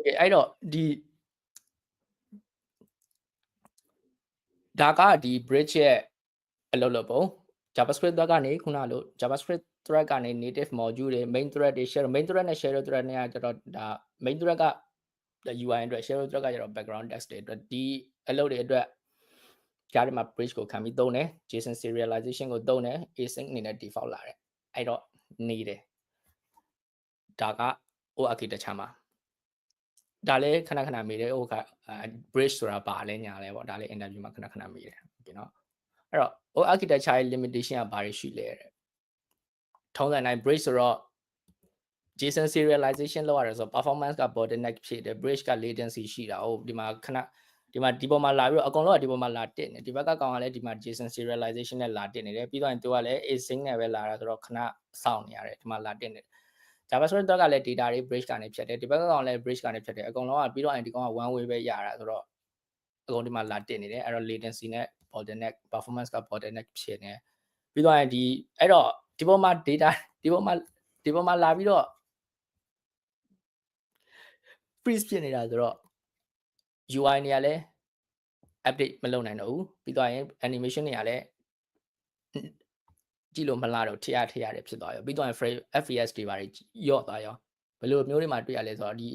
okay အဲ့တော့ဒါကဒီ bridge ရဲ့အလုပ်လုပ်ပုံ JavaScript ကနေခုနလို JavaScript thread ကနေ native module တွေ main thread တွေ share main thread နဲ့ share thread နဲ့ကျတော့ဒါ main thread က UI အတွက် share thread ကကျတော့ background text တွေအတွက်ဒီအလုပ်တွေအတွက်ကြားထဲမှာ bridge ကိုခံပြီးသုံးတယ် JSON serialization ကိုသုံးတယ် async အနေနဲ့ default လာတယ်အဲ့တော့နေတယ်ဒါက O architecture မှာဒါလည်းခဏခဏမေးတယ်ဟိုက bridge ဆိုတာပါလဲညာလဲပေါ့ဒါလည်း interview မှာခဏခဏမေးတယ်โอเคเนาะအဲ့တော့ O architecture ရဲ့ limitation ကဘာတွေရှိလဲတဲ့ထုံးစံတိုင်း bridge ဆိုတော့ JSON serialization လောက်ရတယ်ဆိုတော့ performance က bottleneck ဖြစ်တယ် bridge က latency ရှိတာဟုတ်ဒီမှာခဏဒီပေါ်မှာလာပြီးတော့အကုန်လုံးကဒီပေါ်မှာလာတက်နေဒီဘက်ကကောင်ကလည်းဒီမှာ JSON serialization နဲ့လာတက်နေတယ်ပြီးတော့သူကလည်း async နဲ့ပဲလာတာဆိုတော့ခဏစောင့်နေရတယ်ဒီမှာလာတက်နေJavaScript ကလည်း data တွေ bridge ကနေဖြတ်တယ်ဒီဘက်ကကောင်လည်း bridge ကနေဖြတ်တယ်အကုန်လုံးကပြီးတော့ဒီကောင်က one way ပဲရတာဆိုတော့အကုန်ဒီမှာလာတက်နေတယ်အဲ့တော့ latency နဲ့ bottleneck performance က bottleneck ဖြစ်နေပြီးတော့ဒီအဲ့တော့ဒီပေါ်မှာ data ဒီပေါ်မှာလာပြီးတော့ freeze ဖြစ်နေတာဆိုတော့ UI တွေကလည်း update မလုပ်နိုင်တော့ဘူးပြီးတော့ရင် animation တွေကလည်းကြည့်လို့မလားတော့ထရရတယ်ဖြစ်သွားရောပြီးတော့ FPS တွေပါရော့သွားရောဘယ်လိုမျိုးတွေမှာတွေ့ရလဲဆိုတော့ဒီ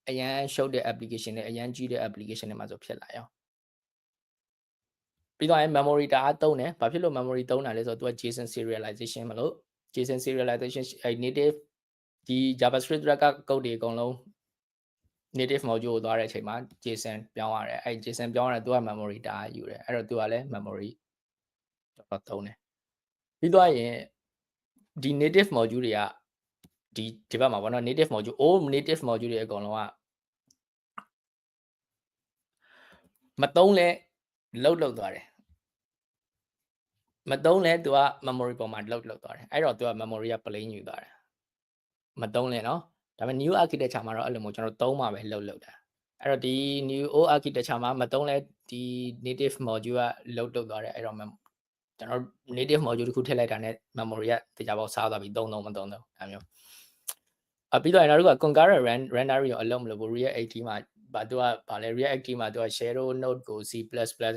အရန်ရှုပ်တဲ့ application တွေအရန်ကြီးတဲ့ application တွေမှာဆိုဖြစ်လာရောပြီးတော့ရင် memory တအားသုံးတယ်ဘာဖြစ်လို့ memory သုံးတာလဲဆိုတော့သူက JSON serialization မလို့ JSON serialization native ဒီ JavaScript က code တွေအကုန်လုံး native module ကိုသွားတဲ့အချိန်မှာ JSON ပြောင်းရတယ်အဲ့ JSON ပြောင်းရတယ်သူက memory တအားယူတယ်အဲ့တော့သူကလည်း memory တော့သုံးတယ်ပြီးတော့ရင်ဒီ native module တွေကဒီဘက်မှာပေါ့နော် native module all native module တွေအကုန်လုံးကမသုံးလဲ load လုပ်သွားတယ်မသုံးလဲသူက memory ပေါ်မှာ load လုပ်သွားတယ်အဲ့တော့သူက memory က plain ယူသွားတယ်မသုံးလဲနော်ဒါပေမဲ့ new architecture မှာတော့အဲ့လိုမျိုးကျွန်တော်သုံးမှာပဲ load လုပ်တာအဲ့တော့ဒီ new architecture မှာမသုံးလဲဒီ native module က load လုပ်သွားတယ်အဲ့တော့ကျွန်တော် native module တစ်ခုထည့်လိုက်တာနဲ့ memory ကတရားပေါက်စားသွားပြီးသုံးမသုံးတော့ဒါမျိုးပြီးတော့နောက်တစ်ခုက concurrent rendering ရောအလုပ်မလုပ်ဘူး React 80မှာသူကဗာလဲ React 80မှာသူက shadow node ကို C++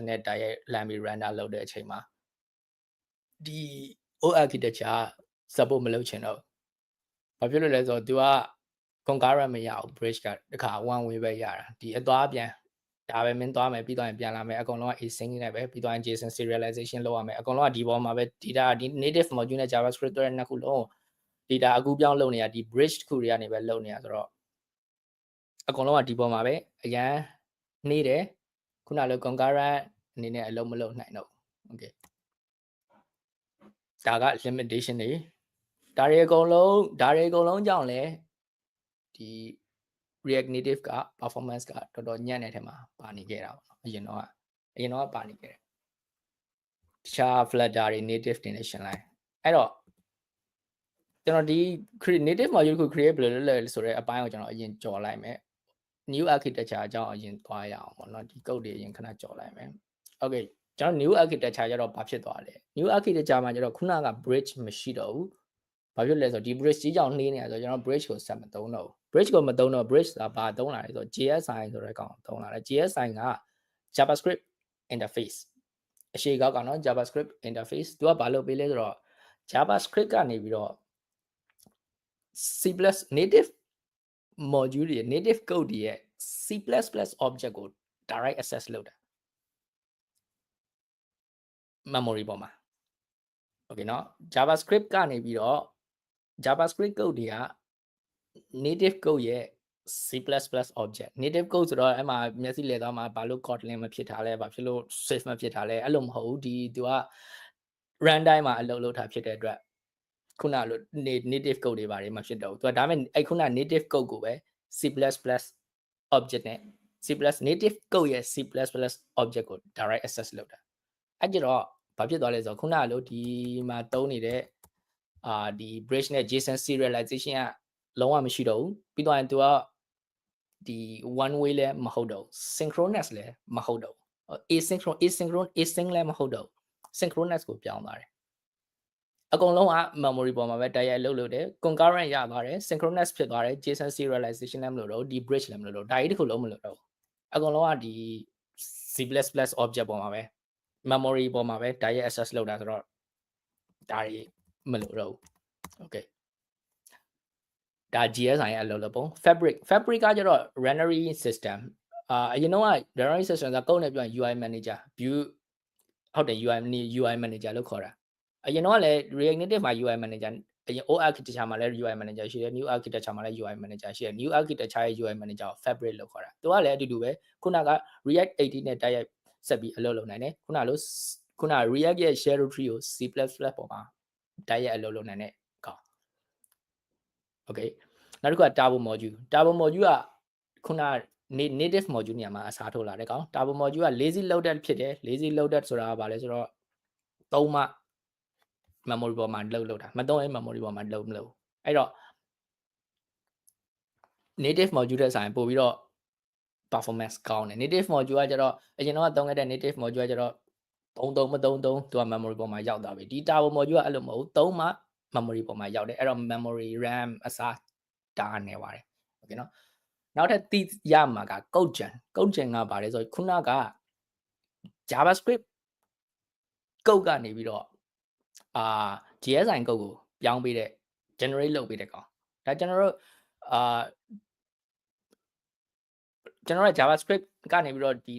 နဲ့တိုက်ရိုက်လှမ်းပြီး render လုပ်တဲ့အချိန်မှာဒီ O architecture support မလုပ်ချင်တော့ဘာဖြစ်လို့လဲဆိုတော့သူက concurrent မရဘူး bridge ကတခါ one way ပဲရတာဒီအသွားပြန်ဒါပဲမင်းသွားမယ်ပြီးတော့ပြန်လာမယ်အကုန်လုံးက async နဲ့ပဲပြီးတော့ JSON serialization လုပ်ရမယ်အကုန်လုံးကဒီပေါ်မှာပဲ data ဒီ native module နဲ့ JavaScript တွေနှစ်ခုလုံး data အကူပြောင်းလုပ်နေရဒီ bridge တစ်ခုတွေကနေပဲလုပ်နေရဆိုတော့အကုန်လုံးကဒီပေါ်မှာပဲအရန်နေတယ်ခုနလို concurrent အနေနဲ့အလုံးမလုပ်နိုင်တော့ဘူး okay ဒါက limitation တွေဒါတွေအကုန်လုံးကြောင့်လဲဒီ React Native က performance ကတော်တော်ညံ့တဲ့ထဲမှာပါနေခဲ့တာပေါ့နော်အရင်တော့ပါနေခဲ့တယ်တခြား Flutter တွေ native တွေနဲ့ရှင်းလိုက်အဲ့တော့ကျွန်တော်ဒီ native module ကို create ဘယ်လိုလုပ်လဲဆိုတော့အပိုင်းကိုကျွန်တော်အရင်ကြော်လိုက်မယ် new architecture အကြောင်းအရင်သွားရအောင်ပေါ့နော်ဒီ code တွေအရင်ခဏကြော်လိုက်မယ် okay ကျွန်တော် new architecture ကျတော့ဘာဖြစ်သွားလဲ new architecture မှာကျတော့ခုနက bridge မရှိတော့ဘူးဘာဖြစ်လဲဆိုတော့ဒီ bridge ကြီးကြောင်နှေးနေတာဆိုတော့ကျွန်တော် bridge ကိုဆက်မသုံးတော့ဘူး bridge ကိုမသုံးတော့ bridge ဆိုတာဘာသုံးလာလဲဆိုတော့ JSI ဆိုတဲ့ကောင်သုံးလာတယ် JSI က JavaScript interface အရှိကောက်ကနော် JavaScript interface သူကဘာလုပ်ပေးလဲဆိုတော့ JavaScript ကနေပြီးတော့ C+ native module တွေ native code တွေရဲ့ C++ object ကို direct access လုပ်တာ memory ပေါ်မှာ okay เนาะ JavaScript ကနေပြီးတော့ JavaScript code တွေက native code ရဲ့ C++ object native code ဆိုတော့အဲ့မှာမျက်စိလဲသွားမှာဘာလို့ Kotlin မဖြစ်တာလဲဘာဖြစ်လို့ Swift မဖြစ်တာလဲအဲ့လိုမဟုတ်ဘူးဒီသူက runtime မှာအလုပ်ထားဖြစ်တဲ့အတွက်ခုနလို native code တွေပါတယ်မဖြစ်တော့ဘူးသူကဒါပေမဲ့အဲ့ခုန native code ကိုပဲ C++ object နဲ့ C+ native code ရဲ့ C++ object ကို direct access လုပ်တာအဲ့ကြတော့ဘာဖြစ်သွားလဲဆိုတော့ခုနလိုဒီမှာသုံးနေတဲ့ဒီ bridge နဲ့ JSON serialization ကလုံးဝမရှိတော့ဘူးပြီးတော့သူကဒီ one way လဲမဟုတ်တော့ synchronous လဲမဟုတ်တော့ async လဲမဟုတ်တော့ synchronous ကိုပြောင်းသွားတယ် အကုန်လုံးက memory ပေါ်မှာပဲတိုက်ရိုက်လုပ်တယ် concurrent ရသွားတယ် synchronous ဖြစ်သွားတယ် JSON serialization လည်းမလုပ်တော့ဒီ bridge လည်းမလုပ်တော့ဒါကြီးတစ်ခုလုံးမလုပ်တော့အကုန်လုံးကဒီ C++ object ပေါ်မှာပဲ memory ပေါ်မှာပဲ direct access လုပ်တာဆိုတော့ဒါတွေမလုပ်တော့ဘူး okay ဒါ GSI ရဲ့အလုပ်လုပ်ပုံ fabric ကကျတော့ runnery system အရင်တော့က runnery system ကကုန်းနေပြန် UI manager view ဟုတ်တယ် UI manager လို့ခေါ်တာအရင်တော့ကလည်း React Native မှာ UI manager အရင် old architecture မှာလည်း UI manager ရှိတယ် new architecture မှာလည်း UI manager ရှိတယ် new architecture ရဲ့ UI manager ကို fabric လို့ခေါ်တာသူကလည်းအတူတူပဲခုနက React 18နဲ့တိုက်ရိုက်ဆက်ပြီးအလုပ်လုပ်နိုင်တယ်ခုန React ရဲ့ shadow tree ကို C++ ပေါ်မှာတိုက်ရိုက်အလုပ်လုပ်နိုင်တဲ့ကောင် okay နောက်တစ်ခုက turbo module ကခုန native module နေရာမှာအစားထိုးလာတဲ့ကောင် turbo module က lazy loaded ဖြစ်တယ် lazy loaded ဆိုတာကဘာလဲဆိုတော့သုံးမှ memory ပေါ်မှာလုပ်တာမသုံးရင် memory ပေါ်မှာလုပ်မလို့အဲ့တော့ native module တဲ့ဆိုင်ပို့ပြီးတော့ performance ကောင်းတယ် native module ကကျတော့အရင်တော့သုံးခဲ့တဲ့ native module ကကျတော့မသုံးသူက memory ပေါ်မှာရောက်သွားပြီဒီ turbo module ကအဲ့လိုမဟုတ်သုံးမှ memory ပေါ်မှာရောက်တယ်အဲ့တော့ memory RAM အစားတာနေပါတယ် okay နော်နောက်ထပ်သိရမှာက code gen ကဘာလဲဆိုခုနက JavaScript code ကနေပြီးတော့GSI code ကိုပြောင်းပေးတဲ့ generate လုပ်ပေးတဲ့ကောင်ဒါကျွန်တော်တို့ JavaScript ကနေပြီးတော့ဒီ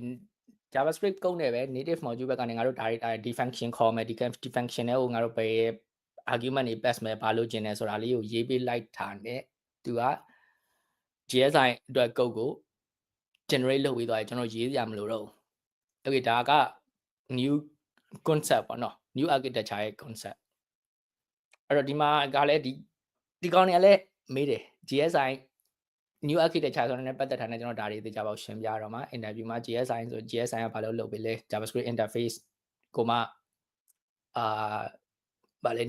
JavaScript code နဲ့ပဲ native module ဘက်ကနေငါတို့ဒါဒီ function ခေါ်မယ်ဒီ function တွေကိုငါတို့ပဲ argument တွေ pass မယ်ဘာလို့ကျင်လဲဆိုတာလေးကိုရေးပေးလိုက်တာနဲ့သူက GSI အတွက် code ကို generate လုပ်ပြီးသွားတယ်ကျွန်တော်ရေးစရာမလိုတော့ဘူး okay ဒါက new concept ပေါ့နော် new architecture ရဲ့ concept အဲ့တော့ဒီမှာကလည်းဒီကောင်တွေကလည်းမေးတယ် GSI new architecture ဆိုတာနဲ့ပတ်သက်တာနဲ့ကျွန်တော်ဒါတွေသိကြပါဦးရှင်းပြတော့မှာ interview မှာ GSI ဆို GSI ကဘာလို့လုပ်ပေးလဲ JavaScript interface ကိုမှဗာလဲ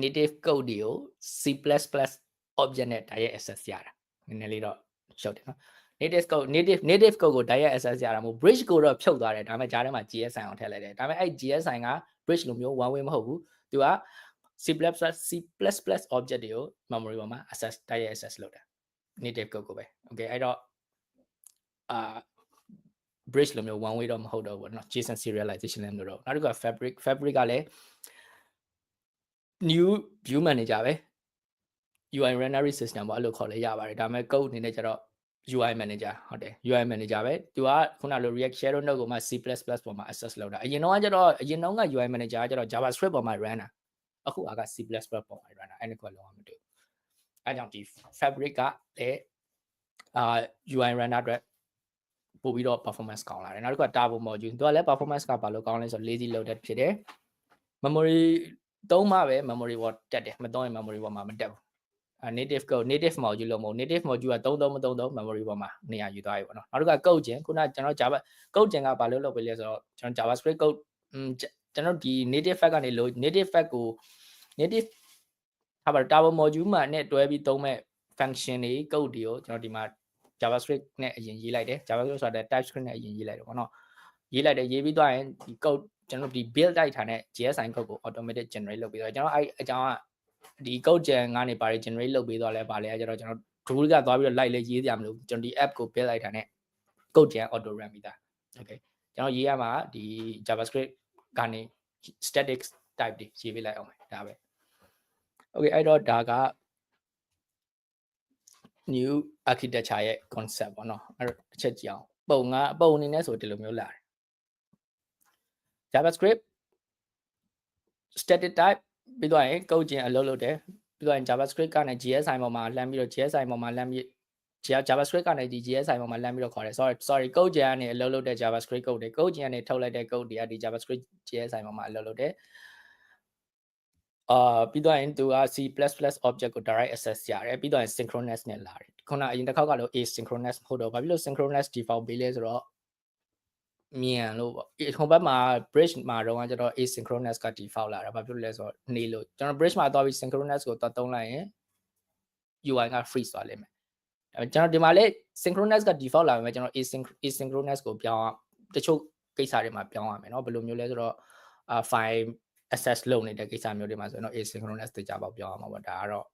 native code တွေကို C++ object နဲ့ direct access ရတာနည်းနည်းလေးတော့ရှုပ်တယ်နော် native code ကို direct access ရတာမဟုတ် bridge ကိုတော့ဖြုတ်သွားတယ်ဒါပေမဲ့ကြားထဲမှာ GSI အောင်ထည့်လိုက်တယ်ဒါပေမဲ့အဲ့ GSI က bridge လိုမျိုး one way မဟုတ်ဘူးသူက C++ object တွေကို memory ပေါ်မှာ direct access လုပ်တယ် native code ကိုပဲ okay အဲ့တော့bridge လိုမျိုး one way တော့မဟုတ်တော့ဘူးเนาะ JSON serialization လည်းမလုပ်တော့နောက်တစ်ခုက fabric ကလည်း new view manager ပဲ UI runnery system ပေါ့အဲ့လိုခေါ်လဲရပါတယ်ဒါပေမဲ့ code အနေနဲ့ကျတော့ UI manager ဟုတ်တယ် UI manager ပဲသူကခုနလို React Shadow Node ကိုမှ C++ ပေါ်မှာ access လုပ်တာအရင်တော့က UI manager ကကျတော့ JavaScript ပေါ်မှာ run တာအခုက C++ ပေါ်မှာ run တာအဲ့ဒီကွာလုံးဝမတူအဲ့ကြောင့်ဒီ fabric ကလည်းUI runner အတွက်ပို့ပြီးတော့ performance ကောင်းလာတယ်နောက်တစ်ခုက turbo module သူကလည်း performance ကဘာလို့ကောင်းလဲဆိုတော့ lazy loaded ဖြစ်တယ် memory သုံးမှပဲ memory ပေါ်တက်တယ်မသုံးရင် memory ပေါ်မှာမတက်ဘူးnative module လို့မဟုတ် native module ကသုံး memory ပေါ်မှာနေရာယူသွားပြီပေါ့နော်နောက်တစ်ခါ code gen ခုနကျွန်တော် Java code gen ကဘာလို့လုပ်ပေးလဲဆိုတော့ကျွန်တော် JavaScript code ကျွန်တော်ဒီ native fact ကနေလို့ native fact ကို native turbo module မှာနဲ့တွဲပြီးသုံးမဲ့ function တွေ code တွေကိုကျွန်တော်ဒီမှာ JavaScript နဲ့အရင်ရေးလိုက်တယ် JavaScript ဆိုတာ TypeScript နဲ့အရင်ရေးလိုက်တယ်ပေါ့နော်ရေးလိုက်တယ်ရေးပြီးသွားရင်ဒီ code ကျွန်တော်ဒီ build တိုက်ထားတဲ့ JSI code ကို automatic generate လုပ်ပြီးတော့ကျွန်တော်အဲ့အကြောင်းကဒီ code gen ကနေပါ generate လုပ်ပြီးတော့လဲပါလဲကျတော့ကျွန်တော် rule ကသွားပြီးတော့ like လေးရေးစရာမလိုကျွန်တော်ဒီ app ကို build လိုက်တာနဲ့ code gen auto run ပြီးသား okay ကျွန်တော်ရေးရမှာဒီ JavaScript ကနေ static type တွေရေးပေးလိုက်အောင်ဒါပဲ okay အဲ့တော့ဒါက new architecture ရဲ့ concept ပေါ့နော်အဲ့တော့တစ်ချက်ကြည့်အောင်ပုံအနေနဲ့ဆိုဒီလိုမျိုးလာတယ် JavaScript static type ပြီးတော့ရင် code gen အလုပ်လုပ်တယ်ပြီးတော့ရင် JavaScript ကနေ GSI ပေါ်မှာလှမ်းပြီးတော့ GSI ပေါ်မှာလှမ်းပြီး JavaScript ကနေဒီ GSI ပေါ်မှာလှမ်းပြီးတော့ခေါ်တယ် sorry code gen ကနေအလုပ်လုပ်တဲ့ JavaScript code တွေ code gen ကနေထုတ်လိုက်တဲ့ code တွေကဒီ JavaScript GSI ပေါ်မှာအလုပ်လုပ်တယ်ပြီးတော့ရင်သူက C++ object ကို direct access ရတယ်ပြီးတော့ရင် synchronous နဲ့လာတယ်ခုနအရင်တစ်ခေါက်ကလို့ asynchronous မဟုတ်တော့ဘာဖြစ်လို့ synchronous default ပေးလဲဆိုတော့မြန်လို့ပေါ့ဟိုဘက်မှာ bridge မှာတော့ကျတော့ asynchronous က default လာတာဘာဖြစ်လို့လဲဆိုတော့နေလို့ကျွန်တော် bridge မှာသွားပြီး synchronous ကိုသွားသုံးလိုက်ရင် UI က freeze သွားလိမ့်မယ်ကျွန်တော်ဒီမှာလေ synchronous က default လာပေမဲ့ကျွန်တော် asynchronous ကိုပြောင်းတချို့ကိစ္စတွေမှာပြောင်းရမယ်เนาะဘယ်လိုမျိုးလဲဆိုတော့file access လုပ်နေတဲ့ကိစ္စမျိုးတွေမှာဆိုရင်တော့ asynchronous တေချာပေါက်ပြောအောင်ပါပေါ့ဒါကတော့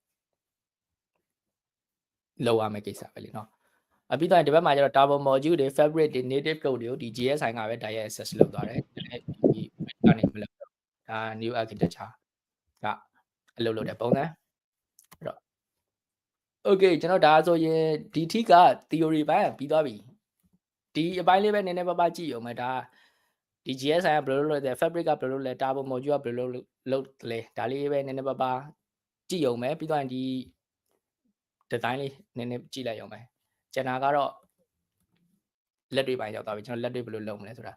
လောက်ရမယ့်ကိစ္စပဲလीเนาะပြီးတော့ဒီဘက်မှာကျတော့ turbo module တွေ fabric တွေ native code တွေကိုဒီ GSI ကပဲ direct access လုပ်သွားတယ်ဒီကနေမလုပ်တော့ဒါ new architecture ကအလုပ်လုပ်တဲ့ပုံစံအဲ့တော့ okay ကျွန်တော်ဒါဆိုရင်ဒီထိက theory ဘိုင်းပြီးသွားပြီဒီအပိုင်းလေးပဲနည်းနည်းပါးပါးကြည့်အောင်မယ်ဒါဒီ GSI ကဘယ်လိုလုပ်လဲ fabric ကဘယ်လိုလုပ်လဲ turbo module ကဘယ်လိုလုပ်လဲဒါလေးပဲနည်းနည်းပါးပါးကြည့်အောင်မယ်ပြီးတော့ဒီ design လေးနည်းနည်းကြည့်လိုက်အောင်မယ်ကျန်တာကတော့လက်တွေပိုင်းရောက်သွားပြီကျွန်တော်လက်တွေဘယ်လိုလုပ်မလဲဆိုတာ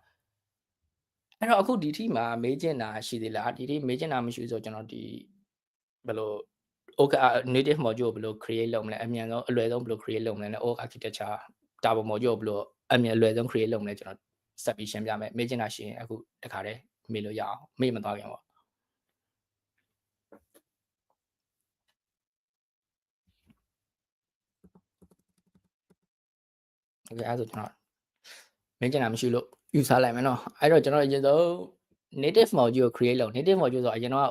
အဲ့တော့အခုဒီထိမှာမေးချင်တာရှိသေးလားဒီထိမေးချင်တာမရှိဆိုကျွန်တော်ဒီဘယ်လို native module ကိုဘယ်လို create လုပ်မလဲအမြန်ဆုံးအလွယ်ဆုံးဘယ်လို create လုပ်မလဲနဲ့ org architecture turbo module ကိုဘယ်လိုအမြန်အလွယ်ဆုံး create လုပ်မလဲကျွန်တော်ဆက်ပြီးရှင်းပြမယ်မေးချင်တာရှိရင်အခုတခါတည်းမေးလို့ရအောင်မေးမသွားခင်ပေါ့โอเคအဲ့ဆိုကျွန်တော်မင်းကျင်တာမရှိလို့ယူဆလိုက်မယ်နော်အဲ့တော့ကျွန်တော်အရင်ဆုံး native module ကို create လုပ် native module ဆိုတော့အရင်တော့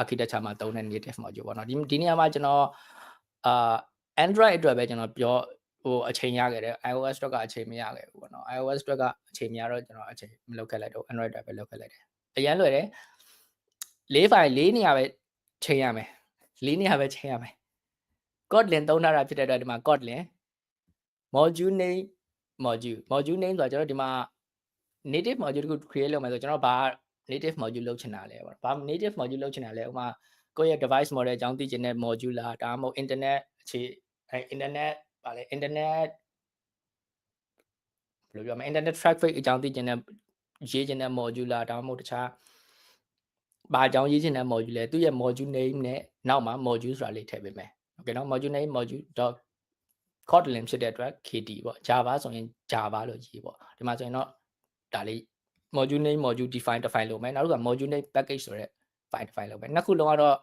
architecture မှာသုံးတဲ့ native module ပေါ့နော်ဒီနေရာမှာကျွန်တော်Android အတွက်ပဲကျွန်တော်ပြောအချိန်ရခဲ့တယ် iOS အတွက်ကအချိန်မရခဲ့ဘူးပေါ့နော် iOS အတွက်ကအချိန်မရတော့ကျွန်တော်အချိန်မလုပ်ခဲ့လိုက်တော့ Android အတွက်ပဲလုပ်ခဲ့လိုက်တယ်အရင်လွယ်တယ်4 file 4နေရာပဲချိန်ရမယ်4နေရာပဲချိန်ရမယ် Kotlin သုံးထားတာဖြစ်တဲ့အတွက်ဒီမှာ Kotlin module name module name ဆိုတော့ကျွန်တော်ဒီမှာ native module တခု create လုပ်မယ်ဆိုကျွန်တော်ဘာ native module လုပ်ချင်တာလဲပေါ့ဘာ native module လုပ်ချင်တာလဲဥပမာကိုယ့်ရဲ့ device model အကြောင်းသိချင်တဲ့ module လားဒါမှမဟုတ် internet အခြေinternet ဗာလဲ internet ဘယ်လိုပြောမလဲ internet traffic အကြောင်းသိချင်တဲ့ရေးချင်တဲ့ module လားဒါမှမဟုတ်တခြားဘာအကြောင်းရေးချင်တဲ့ module လဲသူ့ရဲ့ module name နဲ့နောက်မှာ module ဆိုတာလေးထည့်ပေးမယ် okay နော် module name module Kotlin ဖြစ်တဲ့အတွက် KT ပေါ့ Java ဆိုရင် Java လို့ရေးပေါ့ဒီမှာဆိုရင်တော့ဒါလေး module name module define တစ် file လုပ်မယ်နောက်တစ်ခါ module name package ဆိုတဲ့ file လုပ်မယ်နှစ်ခုလုံးကတော့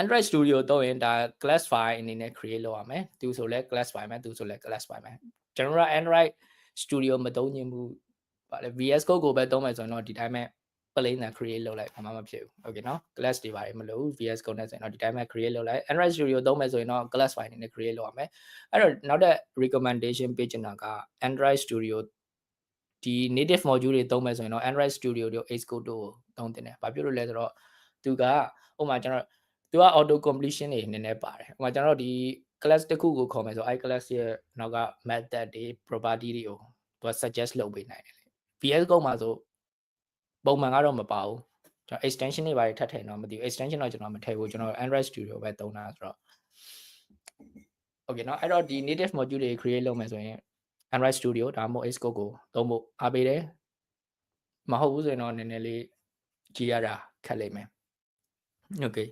Android Studio သုံးရင်ဒါ class file အနေနဲ့ create လုပ်ရမယ်သူဆိုလဲ class file မယ်သူဆိုလဲ class file မယ်ကျွန်တော်တို့ Android Studio မသုံးခြင်းဘူးဗာလဲ VS Code ကိုပဲသုံးမယ်ဆိုရင်တော့ဒီတိုင်းပဲ plain နဲ့ create လုပ်လိုက်ဘာမှမဖြစ်ဘူး okay နော် class တွေပါတယ်မလို့ VS Code နဲ့ဆိုရင်တော့ဒီတိုင်းပဲ create လုပ်လိုက် Android Studio သုံးမယ်ဆိုရင်တော့ class file အနေနဲ့ create လုပ်ရမယ်အဲ့တော့နောက်တဲ့ recommendation ပေးချင်တာက Android Studio ဒီ native module တွေသုံးမယ်ဆိုရင်တော့ Android Studio တို့ Xcode တို့သုံးတင်တယ်ဘာဖြစ်လို့လဲဆိုတော့သူကဥပမာကျွန်တော်သူက auto completion တွေနည်းနည်းပါတယ်ဥပမာကျွန်တော်ဒီ class တစ်ခုကိုခေါ်မယ်ဆို class ရဲ့နောက်က method တွေ property တွေကိုသူက suggest လုပ်ပေးနိုင်တယ် VS Code မှာဆိုပုံမှန်ကတော့မပါဘူးကျွန်တော် extension တွေပါတယ်ထပ်ထည့်တော့မသိဘူး extension တော့ကျွန်တော်မထည့်ဘူးကျွန်တော် Android Studio ပဲသုံးတာဆိုတော့ okay เนาะအဲ့တော့ဒီ native module တွေ create လုပ်မယ်ဆိုရင် Android Studio ဒါမှမဟုတ် Xcode ကိုသုံးဖို့အားပေးတယ်မဟုတ်ဘူးဆိုရင်တော့နည်းနည်းလေးကြည့်ရတာခက်လိမ့်မယ် okay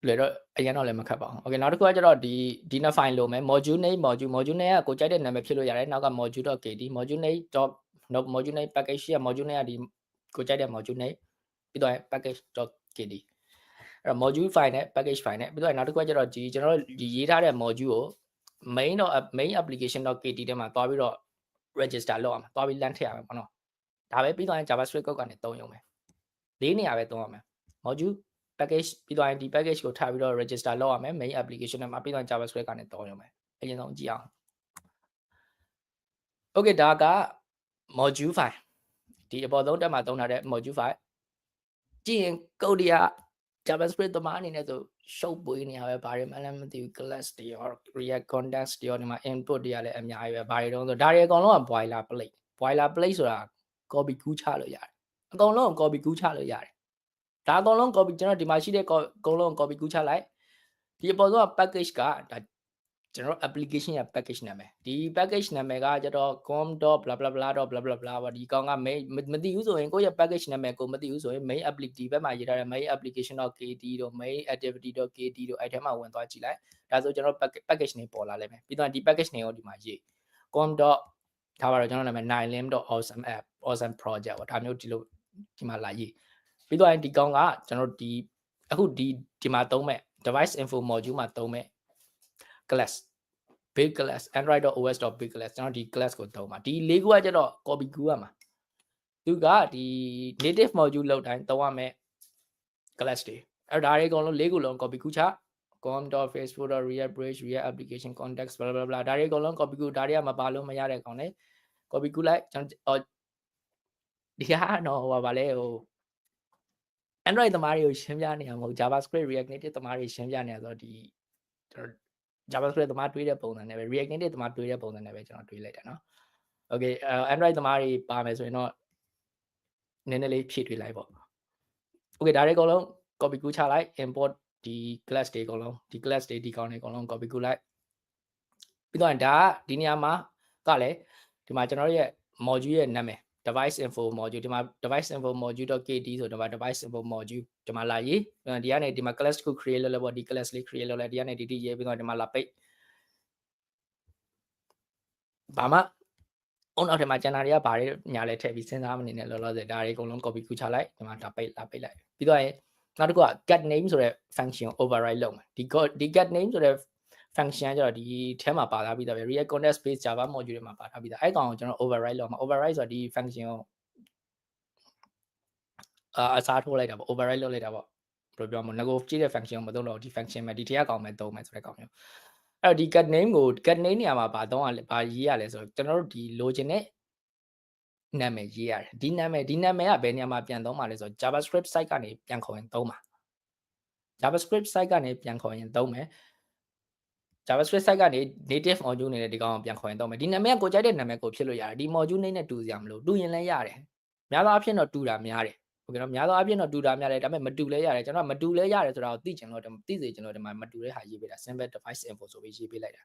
လေတော့အရင်တော့လည်းမခက်ပါဘူး okay နောက်တစ်ခုကကျတော့ဒီနှစ် file လိုမယ် module name module name ကကိုကြိုက်တဲ့နာမည်ဖြစ်လို့ရတယ်နောက်က module.kt module name module name package ရဲ့ module name ကဒီကိုကြိုက်တဲ့ module name ပြီးတော့ package.kt အဲ့တော့ module file နဲ့ package file နဲ့ပြီးတော့နောက်တစ်ခုကကျတော့ဒီကျွန်တော်တို့ဒီရေးထားတဲ့ module ကို main application.kt ထဲမှာသွားပြီးတော့ register လုပ်အောင်သွားပြီး land ထည့်ရမယ်ပေါ့နော်ဒါပဲပြီးတော့ JavaScript code ကနေသုံးရုံပဲ၄နေရာပဲသုံးရမယ် module package ပြီးတော့ဒီ package ကိုထားပြီးတော့ register လုပ်ရမယ် main application ထဲမှာပြီးတော့ JavaScript ကနေသုံးရုံပဲအရင်ဆုံးကြည့်အောင် okay ဒါက module file ဒီအပေါ်ဆုံးတက်မှာသုံးထားတဲ့ module file ကြည့်ရင် code တွေက JavaScript သမားအနေနဲ့ဆိုရှုပ်ပွေးနေရပဲဘာတွေမှလည်းမသိဘူး class တွေရော react context တွေရောဒီမှာ input တွေကလည်းအများကြီးပဲဘာတွေတုံးဆိုဒါတွေအကုန်လုံးက boilerplate ဆိုတာ copy ကူးချလို့ရတယ်အကုန်လုံး copy ကူးချလို့ရတယ်ဒါအကုန်လုံး copy ကျွန်တော်ဒီမှာရှိတဲ့အကုန်လုံး copy ကူးချလိုက်ဒီအပေါ်ဆုံးက package ကဒါကျွန်တော် application ရဲ့ package နာမည်ဒီ package နာမည်ကကျတော့ com.blah blah ပါဒီကောင်က main မသိဘူးဆိုရင်ကိုယ့်ရဲ့ package နာမည်ကိုမသိဘူးဆိုရင် main application ဘက်မှာရေးထားတဲ့ main application.kt တို့ main activity.kt တို့အဲ့ထဲမှာဝင်သွားကြည့်လိုက်ဒါဆိုကျွန်တော် package နေပေါ်လာလိမ့်မယ်ပြီးတော့ဒီ package နေရောဒီမှာရေး com. ထားပါတော့ကျွန်တော်နာမည် 9lim.awesome app awesome project ပေါ့ဒါမျိုးဒီလိုဒီမှာလာရေးပြီးတော့ဒီကောင်ကကျွန်တော်ဒီအခုဒီမှာသုံးမဲ့ device info module မှာသုံးမဲ့ class big class android.os.big class ကျွန်တော်ဒီ class ကိုသုံးပါဒီ၄ခုကကျတော့ copy ကူးရမှာ သူကဒီ native module လောက်တိုင်းသုံးရမယ် class တွေအဲ့ဒါတွေအကုန်လုံး၄ခုလုံး copy ကူးချ com.facebook.react bridge react application context blah blah blah ဒါတွေအကုန်လုံး copy ကူးဒါတွေကမပါလို့မရတဲ့ကောင်လေ copy ကူးလိုက်ကျွန်တော်ဒီကတော့ဟိုပါလေဟို Android သမားတွေကိုရှင်းပြနေရမဟုတ် JavaScript React Native သမားတွေရှင်းပြနေရဆိုတော့ဒီ JavaScript သမားတွေးတဲ့ပုံစံနဲ့ပဲ React Native သမားတွေးတဲ့ပုံစံနဲ့ပဲကျွန်တော်တွေးလိုက်တာเนาะ Okay Android သမားတွေပါမယ်ဆိုရင်တော့နည်းနည်းလေးဖြည့်တွေးလိုက်ပေါ့ Okay ဒါတွေအကုန်လုံး copy ကူးချလိုက် import ဒီ class တွေအကုန်လုံးဒီ class တွေဒီကောင်တွေအကုန်လုံး copy ကူးလိုက်ပြီးတော့ဒါဒီနေရာမှာကလည်းဒီမှာကျွန်တော်ရဲ့ module ရဲ့နာမည် device info module ဒီမှာ device info module.kt ဆိုတော့ device info module ဒီမှာလာရေးဒီကနေဒီမှာ class ကို create လုပ်လိုက်ပေါ့ဒီ class လေး create လုပ်လိုက်ဒီကနေဒီရေးပြီးတော့ဒီမှာလာပိတ်ဘာမှအော်နောက်ထပ်မှာကျန်တာတွေကဘာတွေညာလဲထည့်ပြီးစဉ်းစားမနေနဲ့လောလောဆယ်ဒါတွေအကုန်လုံး copy ကူးချလိုက်ဒီမှာဒါပိတ်လာပိတ်လိုက်ပြီးတော့နောက်တစ်ခုက get name ဆိုတဲ့ function override လုပ်မယ်ဒီ get name ဆိုတဲ့ function ကျတော့ဒီထဲမှာပါထားပြီးသားပဲ react context based java module တွေမှာပါထားပြီးသားအဲ့ကောင်ကိုကျွန်တော် override လုပ်မှာ override ဆိုတော့ဒီ function ကိုအစားထိုးလိုက်တာပေါ့ override လုပ်လိုက်တာပေါ့ဘယ်လိုပြောမလဲငါကိုကြည့်တဲ့ function ကိုမသုံးတော့ဒီ function မှာဒီထဲကကောင်ပဲသုံးမယ်ဆိုတဲ့ကောင်မျိုးအဲ့တော့ဒီ get name ကို get name နေရာမှာဘာသုံးရလဲဘာရေးရလဲဆိုတော့ကျွန်တော်တို့ဒီလိုချင်တဲ့နာမည်ရေးရတယ်ဒီနာမည်ကဘယ်နေရာမှာပြန်သုံးမှာလဲဆိုတော့ JavaScript site ကနေပြန်ခေါ်ရင်သုံးမှာ JavaScript site ကနေပြန်ခေါ်ရင်သုံးမယ် JavaScript site ကနေ native module နေတဲ့ဒီကောင်ကိုပြန်ခေါ်ရင်သုံးမယ်ဒီနာမည်ကကိုကြိုက်တဲ့နာမည်ကိုဖြစ်လို့ရတယ်ဒီ module name နဲ့တူစရာမလိုတူရင်လည်းရတယ်များသောအားဖြင့်တော့တူတာများတယ်โอเคเนาะများသောအားဖြင့်တော့တူတာများတယ်ဒါပေမဲ့မတူလဲရတယ်ကျွန်တော်ကမတူလဲရတယ်ဆိုတာကိုသိချင်လို့သိစေချင်လို့ဒီမှာမတူတဲ့ဟာရေးပေးတာ simple device info ဆိုပြီးရေးပေးလိုက်တာ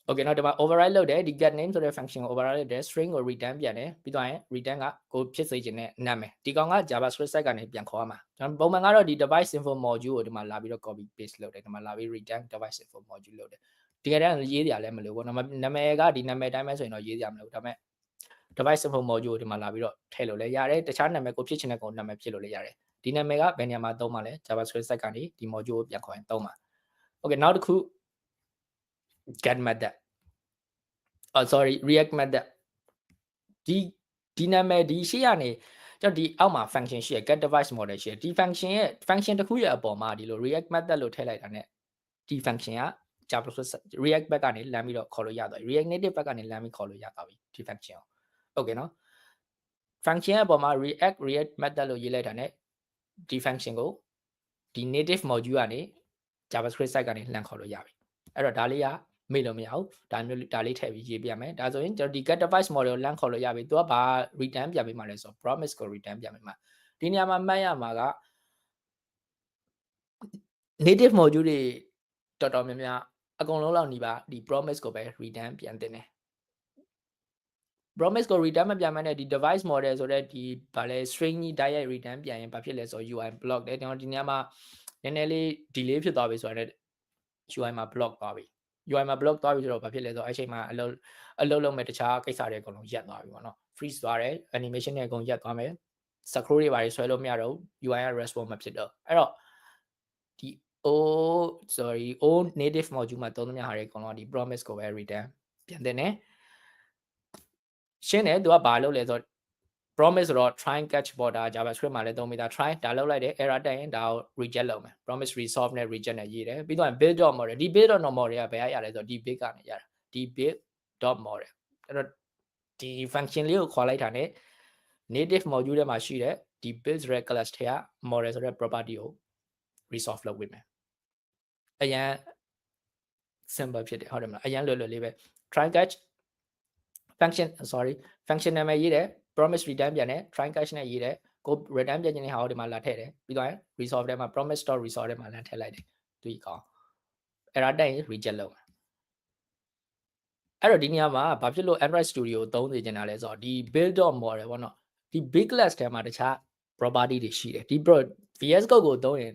Okay နော်ဒီမှာ override လုပ်တယ်ဒီ get name ဆိုတဲ့ function ကို override လုပ်တယ် string ကို return ပြန်တယ်ပြီးတော့ရင် return ကကိုဖြစ်စေချင်တဲ့နာမည်ဒီကောင်က JavaScript site ကနေပြန်ခေါ်ရမှာကျွန်တော်ပုံမှန်ကတော့ဒီ device info module ကိုဒီမှာလာပြီးတော့ copy paste လုပ်တယ်ဒီမှာလာပြီး return device info module လုပ်တယ်တကယ်တမ်းရေးစရာလည်းမလိုဘူးနာမည်ကဒီနာမည်တိုင်းပဲဆိုရင်တော့ရေးစရာမလိုဘူးဒါပေမဲ့ device info module ကိုဒီမှာလာပြီးတော့ထည့်လို့လည်းရတယ်တခြားနာမည်ကိုဖြစ်ချင်တဲ့ကောင်နာမည်ဖြစ်လို့လည်းရတယ်ဒီနာမည်ကဘယ်နေရာမှာသုံးမှာလဲ JavaScript site ကနေဒီ module ကိုပြန်ခေါ်ရင်သုံးမှာ Okay နောက်တစ်ခု get method sorry react method ဒီနာမည်ဒီရှေ့ကနေကျွန်တော်ဒီအောက်မှာ function ရှိရ get device model ရှိရဒီ function တစ်ခုရဲ့အပေါ်မှာဒီလို react method လို့ထည့်လိုက်တာ ਨੇ ဒီ function က JavaScript react ဘက်ကနေလမ်းပြီးတော့ခေါ်လို့ရသွားပြီ react native ဘက်ကနေလမ်းပြီးခေါ်လို့ရသွားပြီဒီ function ကို okay နော် function ရဲ့အပေါ်မှာ react method လို့ရေးလိုက်တာ ਨੇ ဒီ function ကိုဒီ native module ကနေ JavaScript site ကနေလမ်းခေါ်လို့ရပြီအဲ့တော့ဒါလေးကမေ့လို့မရဘူးဒါမျိုးဒါလေးထည့်ပြီးရေးပြမယ်ဒါဆိုရင်ကျွန်တော်ဒီ get device model လမ်းခေါ်လို့ရပြီသူကဘာ return ပြန်ပေးမှာလဲဆိုတော့ promise ကို return ပြန်ပေးမှာဒီနေရာမှာမှတ်ရမှာက native module တွေတော်တော်များများအကုန်လုံးလောက်နေပါဒီ promise ကိုပဲ return ပြန်တင်တယ် promise ကို return မပြန်မှနဲ့ဒီ device model ဆိုတဲ့ဒီဗာလဲ string ကြီး direct return ပြန်ရင်ဘာဖြစ်လဲဆိုတော့ UI block တယ်ကျွန်တော်ဒီနေရာမှာနည်းနည်းလေး delay ဖြစ်သွားပြီဆိုတော့ UI မှာ block သွားပြီ UI မှာ block သွားပြီဆိုတော့ဘာဖြစ်လဲဆိုတော့အဲ့ချိန်မှာအလုပ်လုပ်မဲ့တခြားကိစ္စတွေအကုန်လုံးရပ်သွားပြီပေါ့နော် freeze သွားတယ် animation တွေအကုန်ရပ်သွားမယ် scroll တွေဘာတွေဆွဲလို့မရတော့ UI က response မဖြစ်တော့အဲ့တော့ဒီ old native module မှာသုံးသမျှဟာတွေအကုန်လုံးဒီ promise ကိုပဲ return ပြန်တင်တယ်ရှင်းတယ်သူကဘာလုပ်လဲဆိုတော့ promise ဆိုတော့ try catch border JavaScript မှာလည်းသုံးမိတာ try ဒါလုပ်လိုက်တယ် error တက်ရင်ဒါကို reject လုပ်မယ် promise resolve နဲ့ reject နဲ့ရေးတယ်ပြီးတော့ build.model ဒီ build.model ကဘယ်ရလဲဆိုတော့ဒီ build ကနေရတာဒီ build.model အဲ့တော့ဒီ function လေးကိုခေါ်လိုက်တာ ਨੇ native module ထဲမှာရှိတဲ့ဒီ build ဆိုတဲ့ class ထဲက model ဆိုတဲ့ property ကို resolve လုပ်ပေးမယ်အရင် simple ဖြစ်တယ်ဟုတ်တယ်မလားအရင်လွယ်လွယ်လေးပဲ try catch function နာမည်ရေးတယ် promise return ပြန်တယ် try catch နဲ့ရေးတယ်ကို return ပြန်ခြင်းတဲ့ဟာကိုဒီမှာလာထည့်တယ်ပြီးတော့ resolve ထဲမှာ promise.resolve ထဲမှာလာထည့်လိုက်တယ်သူကြီးကောင်း error တက်ရင် reject လုပ်မယ်အဲ့တော့ဒီနေရာမှာဘာဖြစ်လို့ Android Studio ကိုသုံးနေကြတာလဲဆိုတော့ဒီ build.model ပေါ့နော်ဒီ big class ထဲမှာတခြား property တွေရှိတယ်ဒီ VS Code ကိုသုံးရင်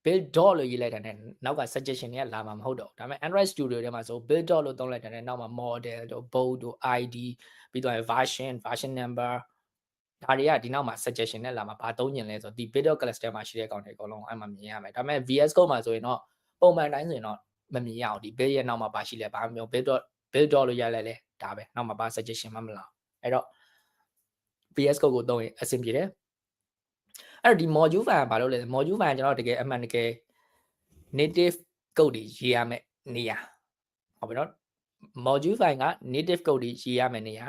build dot လို့ရေးလိုက်တာ ਨੇ နောက်က suggestion တွေကလာမှာမဟုတ်တော့ဒါပေမဲ့ Android Studio ထဲမှာဆို build dot လို့သုံးလိုက်တာ ਨੇ နောက်မှာ model တို့ bold တို့ ID ပြီးတော့ version number ဒါတွေကဒီနောက်မှာ suggestion နဲ့လာမှာဘာသုံးညင်လဲဆိုတော့ဒီ build dot class ထဲမှာရှိတဲ့ကောင်တွေအကုန်လုံးအဲ့မှာမြင်ရမယ်ဒါပေမဲ့ VS Code မှာဆိုရင်တော့ပုံမှန်တိုင်းဆိုရင်တော့မမြင်ရအောင်ဒီ build ရဲ့နောက်မှာဘာရှိလဲဘာမျိုး build dot လို့ရလိုက်လဲဒါပဲနောက်မှာဘာ suggestion မှမလာ အဲ့တော့ VS Code ကိုသုံးရင်အဆင်ပြေတယ်အဲ့တော့ဒီ module file ကဘာလို့လဲ module file ကျွန်တော်တကယ်အမှန်တကယ် native code တွေရေးရမယ်နေရာဟုတ်ပြီနော် module file က native code တွေရေးရမယ်နေရာ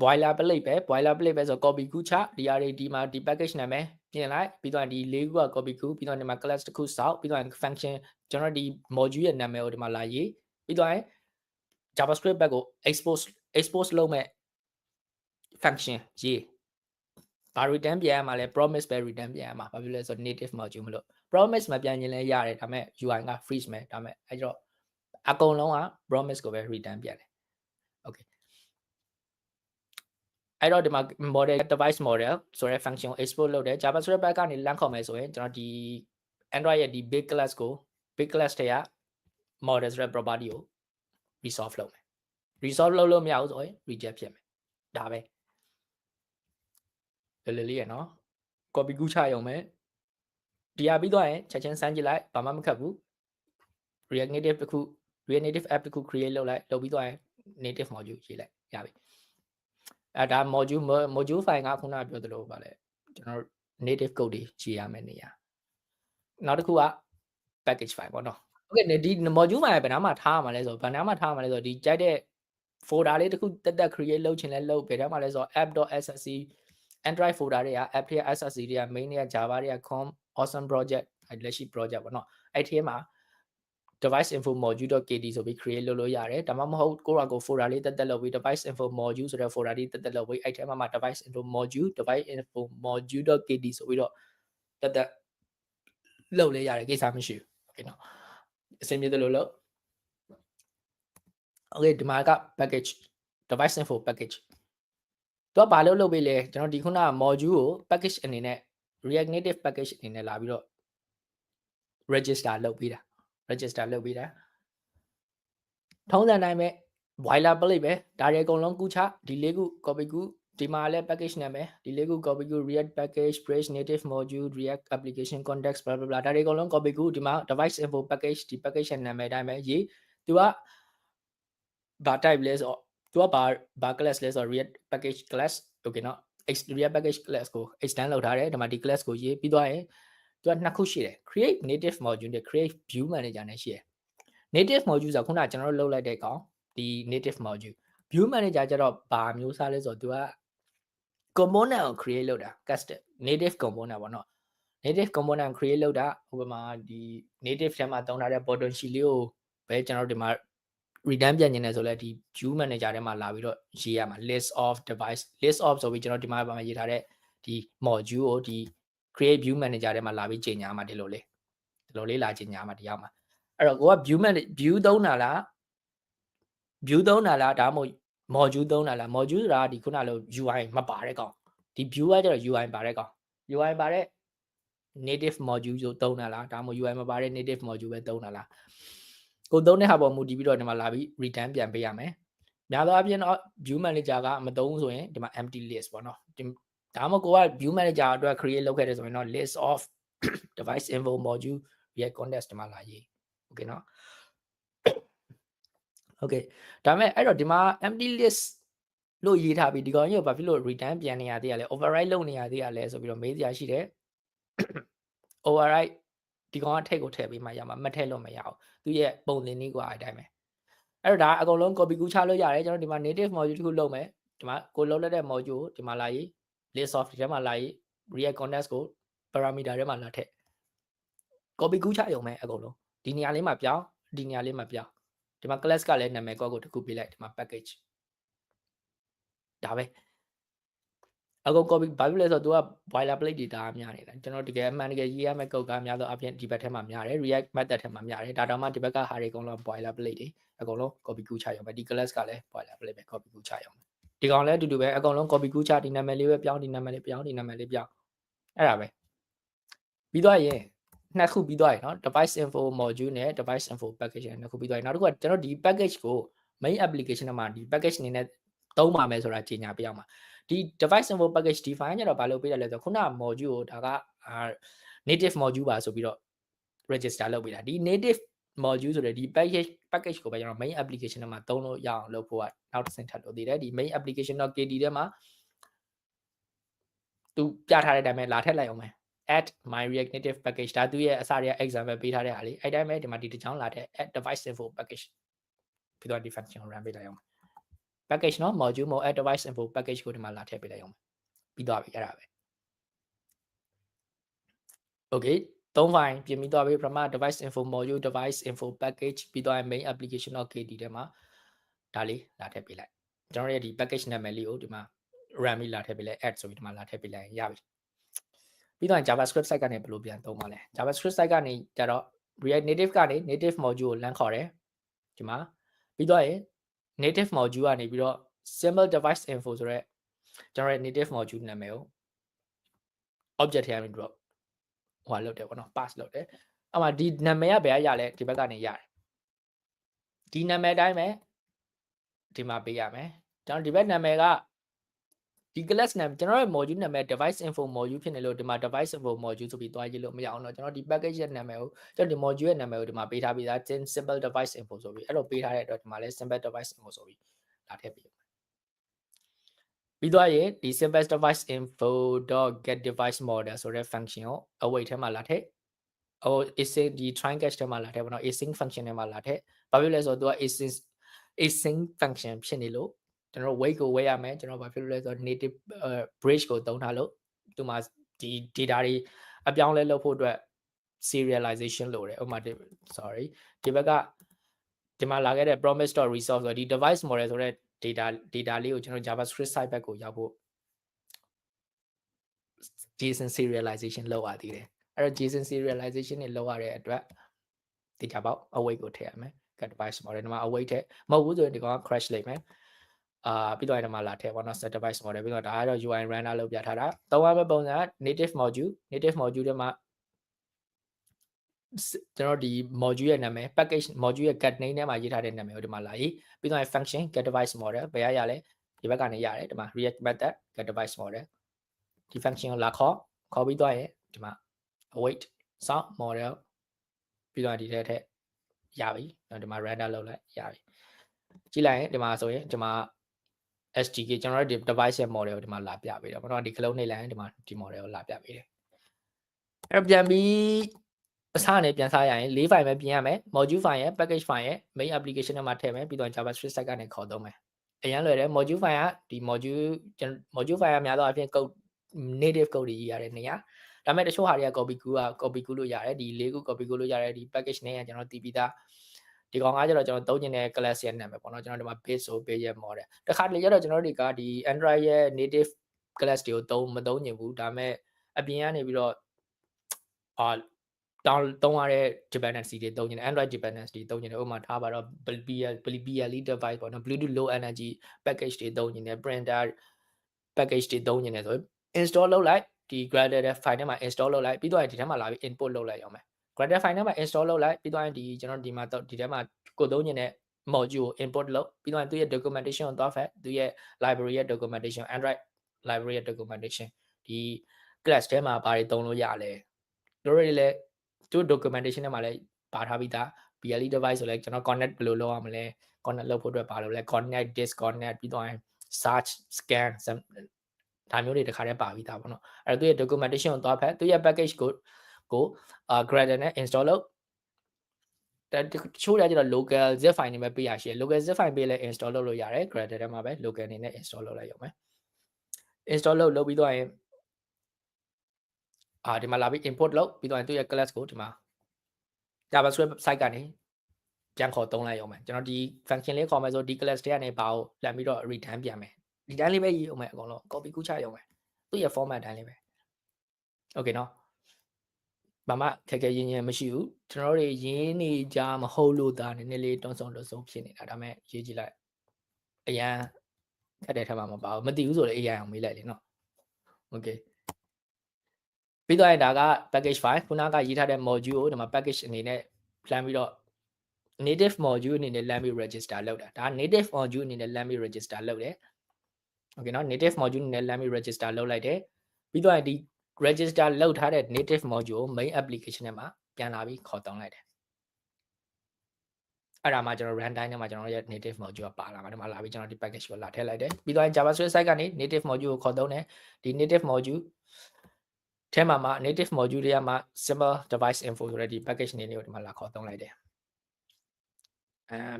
boilerplate ပဲ boilerplate ပဲဆို copy ကူးချဒီ array ဒီမှာဒီ package နာမည်ပြင်လိုက်ပြီးတော့ဒီ၄ခုက copy ကူးပြီးတော့ဒီမှာ class တစ်ခုစောက်ပြီးတော့ function ကျွန်တော်ဒီ module ရဲ့နာမည်ကိုဒီမှာလာရေးပြီးတော့ JavaScript ဘက်ကို expose လုပ်မဲ့ function ရေးဘာ return ပြန်ရမှာလဲ promise ပဲ return ပြန်ရမှာဘာဖြစ်လဲဆို native module မလို့ promise မပြန်ရင်လည်းရတယ်ဒါပေမဲ့ UI က freeze မယ်ဒါပေမဲ့အဲ့တော့အကုန်လုံးက promise ကိုပဲ return ပြန်တယ် okay အဲ့တော့ဒီမှာ model device model ဆိုတဲ့ function ကို export လုပ်တယ် JavaScript ဘက်ကနေလမ်းခေါ်မယ်ဆိုရင်ကျွန်တော်ဒီ Android ရဲ့ဒီ big class ကို big class တွေက model ဆိုတဲ့ property ကို resolve လုပ်မယ် resolve လုပ်လို့မရဘူးဆိုရင် reject ဖြစ်မယ်ဒါပဲလေလေးရနော် copy ကူးချရုံပဲဒီဟာပြီးတော့ရင်ချက်ချင်းစမ်းကြည့်လိုက်ဘာမှမခက်ဘူး React Native တစ်ခု React Native app တစ်ခု create လုပ်လိုက်လုပ်ပြီးတော့ရင် native module ရေးလိုက်ရပြီအဲ့ဒါ module file ကခုနပြောသလိုပါလေကျွန်တော် native code တွေရေးရမယ်နေရနောက်တစ်ခုက package file ပေါ့နော် okay ဒီ module file ဘယ်နားမှာထားရမှာလဲဆိုဘယ်နားမှာထားရမှာလဲဆိုဒီကြိုက်တဲ့ folder လေးတစ်ခုတက် create လုပ်ချင်လဲလုပ်ဘယ်ထဲမှာလဲဆို app.ssc Android folder တွေက app တွေက ssc တွေက main တွေက java တွေက com awesome project လက်ရှိ project ပေါ့နော်အဲ့ဒီမှာ device info module.kt ဆိုပြီး create လုပ်လို့ရတယ်ဒါမှမဟုတ်ကိုယ့်အကို folder လေးတက်လုပ်ပြီး device info module ဆိုတဲ့ folder လေးတက်လုပ်ပြီးအဲ့ထဲမှာ device info module.kt ဆိုပြီးတော့တက်လုပ်လဲရတယ်ကိစ္စမရှိဘူး okay နော်အဆင်ပြေတယ်လို့လုပ် okay ဒီမှာက package device info package တော့ဘာလို့လုပ်ပေးလဲကျွန်တော်ဒီခုနက module ကို package အနေနဲ့ React Native package အနေနဲ့လာပြီးတော့ register လုပ်ပေးတာထုံးစံတိုင်းပဲ boilerplate ပဲဒါတွေအကုန်လုံးကူးချဒီလေးခု copy ကူးဒီမှာလည်း package နာမည်ဒီလေးခု copy ကူး React package Bridge native module React application context blah blah blah ဒါတွေအကုန်လုံး copy ကူးဒီမှာ device info package ဒီ package ရဲ့နာမည်တိုင်းပဲရေးသူကဘာ type လဲဆိုသူကဘာ class လဲဆို React package class okay နော် React package class ကို extend လုပ်ထားတယ်ဒီမှာဒီ class ကိုရေးပြီးသွားရင်သူကနှစ်ခုရှိတယ် create native module နဲ့ create view manager နဲ့ရှိတယ် native module ဆိုခုနကကျွန်တော်တို့လုပ်လိုက်တဲ့ကောင်ဒီ native module view manager ကျတော့ဘာမျိုးစားလဲဆိုတော့သူက component ကို create လုပ်တာ custom native component ပေါ့နော် native component create လုပ်တာဥပမာဒီ native ထဲမှာသုံးထားတဲ့ button sheet လေးကိုပဲကျွန်တော်တို့ဒီမှာ return ပြန်နေတယ်ဆိုလဲဒီ view manager ထဲမှာလာပြီးတော့ရေးရမှာ list of device list of ဆိုပြီးကျွန်တော်ဒီမှာရေးထားတဲ့ဒီ module ကိုဒီ create view manager ထဲမှာလာပြီးချိန်ညာမှာဒီလိုလေးလာချိန်ညာမှာဒီရောက်မှာအဲ့တော့ကိုက view သုံးတာလားဒါမှမဟုတ် module သုံးတာလား module ဆိုတာဒီခုနလို UI မပါတဲ့ကောင်ဒီ view ကကျတော့ UI ပါတဲ့ကောင် UI ပါတဲ့ native module ဆိုသုံးတာလားဒါမှမဟုတ် UI မပါတဲ့ native module ပဲသုံးတာလားကိုသုံးတဲ့ဟာပေါ်မူတည်ပြီးတော့ဒီမှာလာပြီး return ပြန်ပေးရမယ်များသောအားဖြင့်တော့ view manager ကမသုံးဆိုရင်ဒီမှာ empty list ပေါ့နော်ဒါမှမဟုတ်ကိုက view manager အတွက် create လုပ်ခဲ့တယ်ဆိုရင်တော့ list of device info module React context ဒီမှာလာရေး okay နော် okay ဒါမဲ့အဲ့တော့ဒီမှာ empty list လို့ရေးထားပြီးဒီကောင်ကြီးကိုဘာဖြစ်လို့ return ပြန်နေရသေးရလဲ override လုပ်နေရသေးရလဲဆိုပြီးတော့မေးစရာရှိတယ် override ဒီကောင်ကထိတ်ကိုထည့်ပြီးမှရမှာမထည့်လို့မရဘူးသူရဲ့ပုံသင်နည်းကွာအတိုင်းပဲအဲ့တော့ဒါအကုန်လုံး copy ကူးချလို့ရတယ်ကျွန်တော်ဒီမှာ native module တစ်ခုလုပ်မယ်ဒီမှာကိုလုံးလိုက်တဲ့ module ဒီမှာလာရေး list of ဒီထဲမှာလာရေး react context ကို parameter ထဲမှာလာထည့် copy ကူးချရုံပဲအကုန်လုံးဒီနေရာလေးမှာပြောင်းဒီနေရာလေးမှာပြောင်းဒီမှာ class ကလည်းနာမည်ကောက်ကိုတစ်ခုပေးလိုက်ဒီမှာ package ဒါပဲအကုန် copy ဘာဖြစ်လဲဆိုတော့ तू က boilerplate data များနေတာကျွန်တော်တကယ်အမှန်တကယ်ရေးရမယ့် code ကများသောအပြင်ဒီဘက်ထဲမှာများတယ် react method ထဲမှာများတယ်ဒါတောင်မှဒီဘက်ကဟာတွေအကုန်လုံး boilerplate တွေအကုန်လုံး copy ကူးချရုံပဲဒီ class ကလည်း boilerplate ပဲ copy ကူးချရုံပဲဒီကောင်လည်းအတူတူပဲအကုန်လုံး copy ကူးချဒီနာမည်လေးပဲပြောင်းဒီနာမည်လေးပြောင်းဒီနာမည်လေးပြောင်းအဲ့ဒါပဲပြီးသွားရင်နှစ်ခုပြီးသွားရင်เนาะ device info module နဲ့ device info package နဲ့နှစ်ခုပြီးသွားရင်နောက်တစ်ခုကကျွန်တော်ဒီ package ကို main application မှာဒီ package အနေနဲ့သုံးပါမယ်ဆိုတာကြေညာပေးအောင်ပါဒီ device info package define ကျတော့ဘာလို့ပေးရလဲဆိုတော့ခုနက module ကိုဒါကnative module ပါဆိုပြီးတော့ register လုပ်ပေးတာဒီ native module ဆိုတဲ့ဒီ package ကိုပဲကျွန်တော် main application ထဲမှာသုံးလို့ရအောင်လုပ်ဖို့ကနောက်တစ်ဆင့်ထပ်လို့သေးတယ်ဒီ main application.kd ထဲမှာသူပြထားတဲ့အတိုင်းပဲလာထည့်လိုက်အောင်မယ် add my react native package ဒါသူရဲ့အစတွေက example ပေးထားတဲ့ဟာလေးအဲ့တိုင်းပဲဒီမှာဒီတစ်ချောင်းလာတဲ့ add device info package ပြီးတော့ဒီ function ကို run ပေးလိုက်အောင် package เนาะ module မို့ add device info package ကိုဒီမှာလာထည့်ပေးလိုက်အောင်ပြီးသွားပြီအဲ့ဒါပဲ okay 3 file ပြင်ပြီးသွားပြီပထမ device info module device info package ပြီးသွားရင် main application.kd ထဲမှာဒါလေးလာထည့်ပေးလိုက်ကျွန်တော်ရဲ့ဒီ package နာမည်လေးကိုဒီမှာ run ပြီးလာထည့်ပေးလိုက် add ဆိုပြီးဒီမှာလာထည့်ပေးလိုက်ရပြီပြီးတော့ JavaScript site ကနေဘယ်လိုပြန်သုံးမှာလဲ JavaScript site ကနေကြတော့ React Native ကနေ native module ကိုလမ်းခေါ်တယ်ဒီမှာပြီးတော့ရင် native module ကနေပြီးတော့ symbol device info ဆိုတော့ကျွန်တော်ရဲ့ native module နာမည်ကို object ထဲကနေပြီးတော့ဟိုလုပ်တယ်ပေါ့နော် pass လုပ်တယ်အဲ့မှာဒီနာမည်ကဘယ်ကရလဲဒီဘက်ကနေရတယ်ဒီနာမည်တိုင်းပဲဒီမှာပေးရမယ်ကျွန်တော်ဒီဘက်နာမည်ကဒီ class နာမည်ကျွန်တော်ရဲ့ module နာမည် device info module ဖြစ်နေလို့ဒီမှာ device info module ဆိုပြီးတွားရေးလို့မရအောင်တော့ကျွန်တော်ဒီ package ရဲ့နာမည်ကိုကျွန်တော်ဒီ module ရဲ့နာမည်ကိုဒီမှာပေးထားပြီးသား simple device info ဆိုပြီးအဲ့လိုပေးထားတဲ့အတွက်ဒီမှာလဲ simple device info ဆိုပြီးလာထည့်ပေးပြီးတော့ရင်ဒီ simple device info.get device model ဆိုတဲ့ function ကို await ထဲမှာလာထည့်async ဒီ try catch ထဲမှာလာထည့်ပေါ့နော် async function ထဲမှာလာထည့်ဘာဖြစ်လဲဆိုတော့သူက async function ဖြစ်နေလို့ကျွန်တော် wait ကို wait ရမယ်ကျွန်တော်ဘာဖြစ်လို့လဲဆိုတော့ native bridge ကိုသုံးထားလို့ဒီမှာဒီ data တွေအပြောင်းလဲလုပ်ဖို့အတွက် serialization လုပ်တယ်ဥပမာ sorry ဒီဘက်ကဒီမှာလာခဲ့တဲ့ promise.resolve ဆိုတော့ဒီ device model ဆိုတဲ့ data လေးကိုကျွန်တော် JavaScript site ဘက်ကိုရောက်ဖို့ JSON serialization လုပ်ရသေးတယ်အဲ့တော့ JSON serialization တွေလုပ်ရတဲ့အတွက်ဒီကြပေါ့ await ကိုထည့်ရမယ် get device model ဒီမှာ await ထည့်မဟုတ်ဘူးဆိုရင်ဒီကောင် crash လိုက်မယ်ပြီးတော့ဒီမှာလာထည့်ပေါ့နော် set device model ပြီးတော့ဒါကတော့ UI runner လို့ပြထားတာသုံးရမယ့်ပုံစံ native module ထဲမှာကျွန်တော်ဒီ module ရဲ့နာမည် package module ရဲ့ get name ထဲမှာရေးထားတဲ့နာမည်ကိုဒီမှာလာရေးပြီးတော့ function get device model ဘယ်ရလဲဒီဘက်ကနေရတယ်ဒီမှာ react method get device model ဒီ function ကိုလာခေါ်ပြီးတော့ရင်ဒီမှာ await sound model ပြီးတော့ဒီထဲထည့်ရပြီဒီမှာ render လုပ်လိုက်ရပြီကြည့်လိုက်ရင်ဒီမှာဆိုရင်ဒီမှာ SDK ကျွန်တော်တို့ဒီ device ရဲ့ model ကိုဒီမှာလာပြပေးတယ်ပေါ့နော်ဒီ clone နေလိုက်ရင်ဒီမှာဒီ model ကိုလာပြပေးတယ်အဲ့ပြန်ပြီးအစနဲ့ပြန်စားရရင်၄ file ပဲပြင်ရမယ် module file ရဲ့ package file ရဲ့ main application ထဲမှာထည့်မယ်ပြီးတော့ JavaScript site ကနေခေါ်သုံးမယ်အရင်လွယ်တယ် module file ကဒီ module file ကများသောအားဖြင့် code native code တွေရေးရတဲ့နေရာဒါပေမဲ့တချို့ဟာတွေက copy ကူးလို့ရတယ်ဒီ၄ခု copy ကူးလို့ရတယ်ဒီ package နဲ့ကျွန်တော်တည်ပြီးသားဒီကောင်ကကျတော့ကျွန်တော်သုံးနေတဲ့ class ရဲ့နာမည်ပေါ့နော်ကျွန်တော်ဒီမှာ base ဆို base ရဲ့ model တခါတလေကျတော့ကျွန်တော်တို့ကဒီ Android ရဲ့ native class တွေကိုမသုံးညင်ဘူးဒါပေမဲ့အပြင်ကနေပြီးတော့သုံးရတဲ့ dependency တွေသုံးညင်တယ် Android dependency တွေသုံးညင်တယ်ဥပမာထားပါတော့ BLE device ပေါ့နော် Bluetooth low energy package တွေသုံးညင်တယ် printer package တွေသုံးညင်တယ်ဆို install လုပ်လိုက်ဒီ Gradle file ထဲမှာ install လုပ်လိုက်ပြီးတော့ဒီထဲမှာလာပြီး input လုပ်လိုက်အောင်မယ် Gradle file ထဲမှာ install လုပ်လိုက်ပြီးတော့ဒီကျွန်တော်ဒီမှာဒီထဲမှာကိုသုံးညင်တဲ့ module ကို input လုပ်ပြီးတော့သူရဲ့ documentation ကိုသွားဖတ်သူရဲ့ library ရဲ့ documentation Android library ရဲ့ documentation ဒီ class ထဲမှာဘာတွေသုံးလို့ရလဲတို့တွေလည်းသူ documentation ထဲမှာလည်းပါထားပြီးသား BLE device ဆိုလည်းကျွန်တော် connect ဘယ်လိုလုပ်ရမလဲ connect လုပ်ဖို့အတွက်ဘာလို့လဲ connect disconnect ပြီးတော့ search scan ဒါမျိုးတွေတခါတည်းပါပြီးသားပေါ့နော်အဲ့တော့သူရဲ့ documentation ကိုသွားဖတ်သူရဲ့ package ကို Gradle နဲ့ install လုပ်တချို့တွေကကျတော့ local zip file နေပဲပေးရရှိတယ် local zip file ပေးလဲ install လုပ်လို့ရတယ် Gradle ထဲမှာပဲ local နေနဲ့ install လုပ်လိုက်ရုံပဲ install လုပ်ပြီးတော့ရင်ဒီမှာလာပြီး import လုပ်ပြီးတော့သူရဲ့ class ကိုဒီမှာ JavaScript site ကနေပြန်ခေါ်သုံးလိုက်ရုံပဲကျွန်တော်ဒီ function လေးခေါ်မယ်ဆိုဒီ class တွေကနေဘာကိုပြန်ပြီးတော့ return ပြန်မယ်ဒီတိုင်းလေးပဲရေးအောင်မယ်အကုန်လုံး copy ကူးချရုံပဲသူရဲ့ format တိုင်းလေးပဲ okay နော်ဘာမှခက်ခဲရင်းရင်မရှိဘူးကျွန်တော်တို့ရင်းနေကြမဟုတ်လို့ဒါနည်းနည်းလေးတွန်းဆုံဖြစ်နေတာဒါပေမဲ့ရေးကြည့်လိုက်အရန်ခက်တဲ့ထက်မှမပါဘူးမသိဘူးဆိုလည်း AI အောင်မေးလိုက်လေနော် okay ပြီးတော့ဒါက package file ခုနကရေးထားတဲ့ module ကိုဒီမှာ package အနေနဲ့လှမ်းပြီးတော့ native module အနေနဲ့လှမ်းပြီး register လုပ်တာဒါ native module အနေနဲ့လှမ်းပြီး register လုပ်တယ် okay နော် native module အနေနဲ့လှမ်းပြီး register လုပ်လိုက်တယ်ပြီးတော့ဒီ register လုပ်ထားတဲ့ native module main application ထဲမှာပြန်လာပြီးခေါ်သုံးလိုက်တယ် အဲ့ဒါမှကျွန်တော် runtime ထဲမှာကျွန်တော်ရဲ့ native module ကပါလာမှာဒီမှာလာပြီးကျွန်တော်ဒီ package ကိုလာထည့်လိုက်တယ်ပြီးတော့ JavaScript site ကနေ native module ကိုခေါ်သုံးတယ်ဒီ native module ထဲမှာ native module တွေကမှ simple device info ဆိုတဲ့ဒီ package နေလေးကိုဒီမှာလာခေါ်သုံးလိုက်တယ်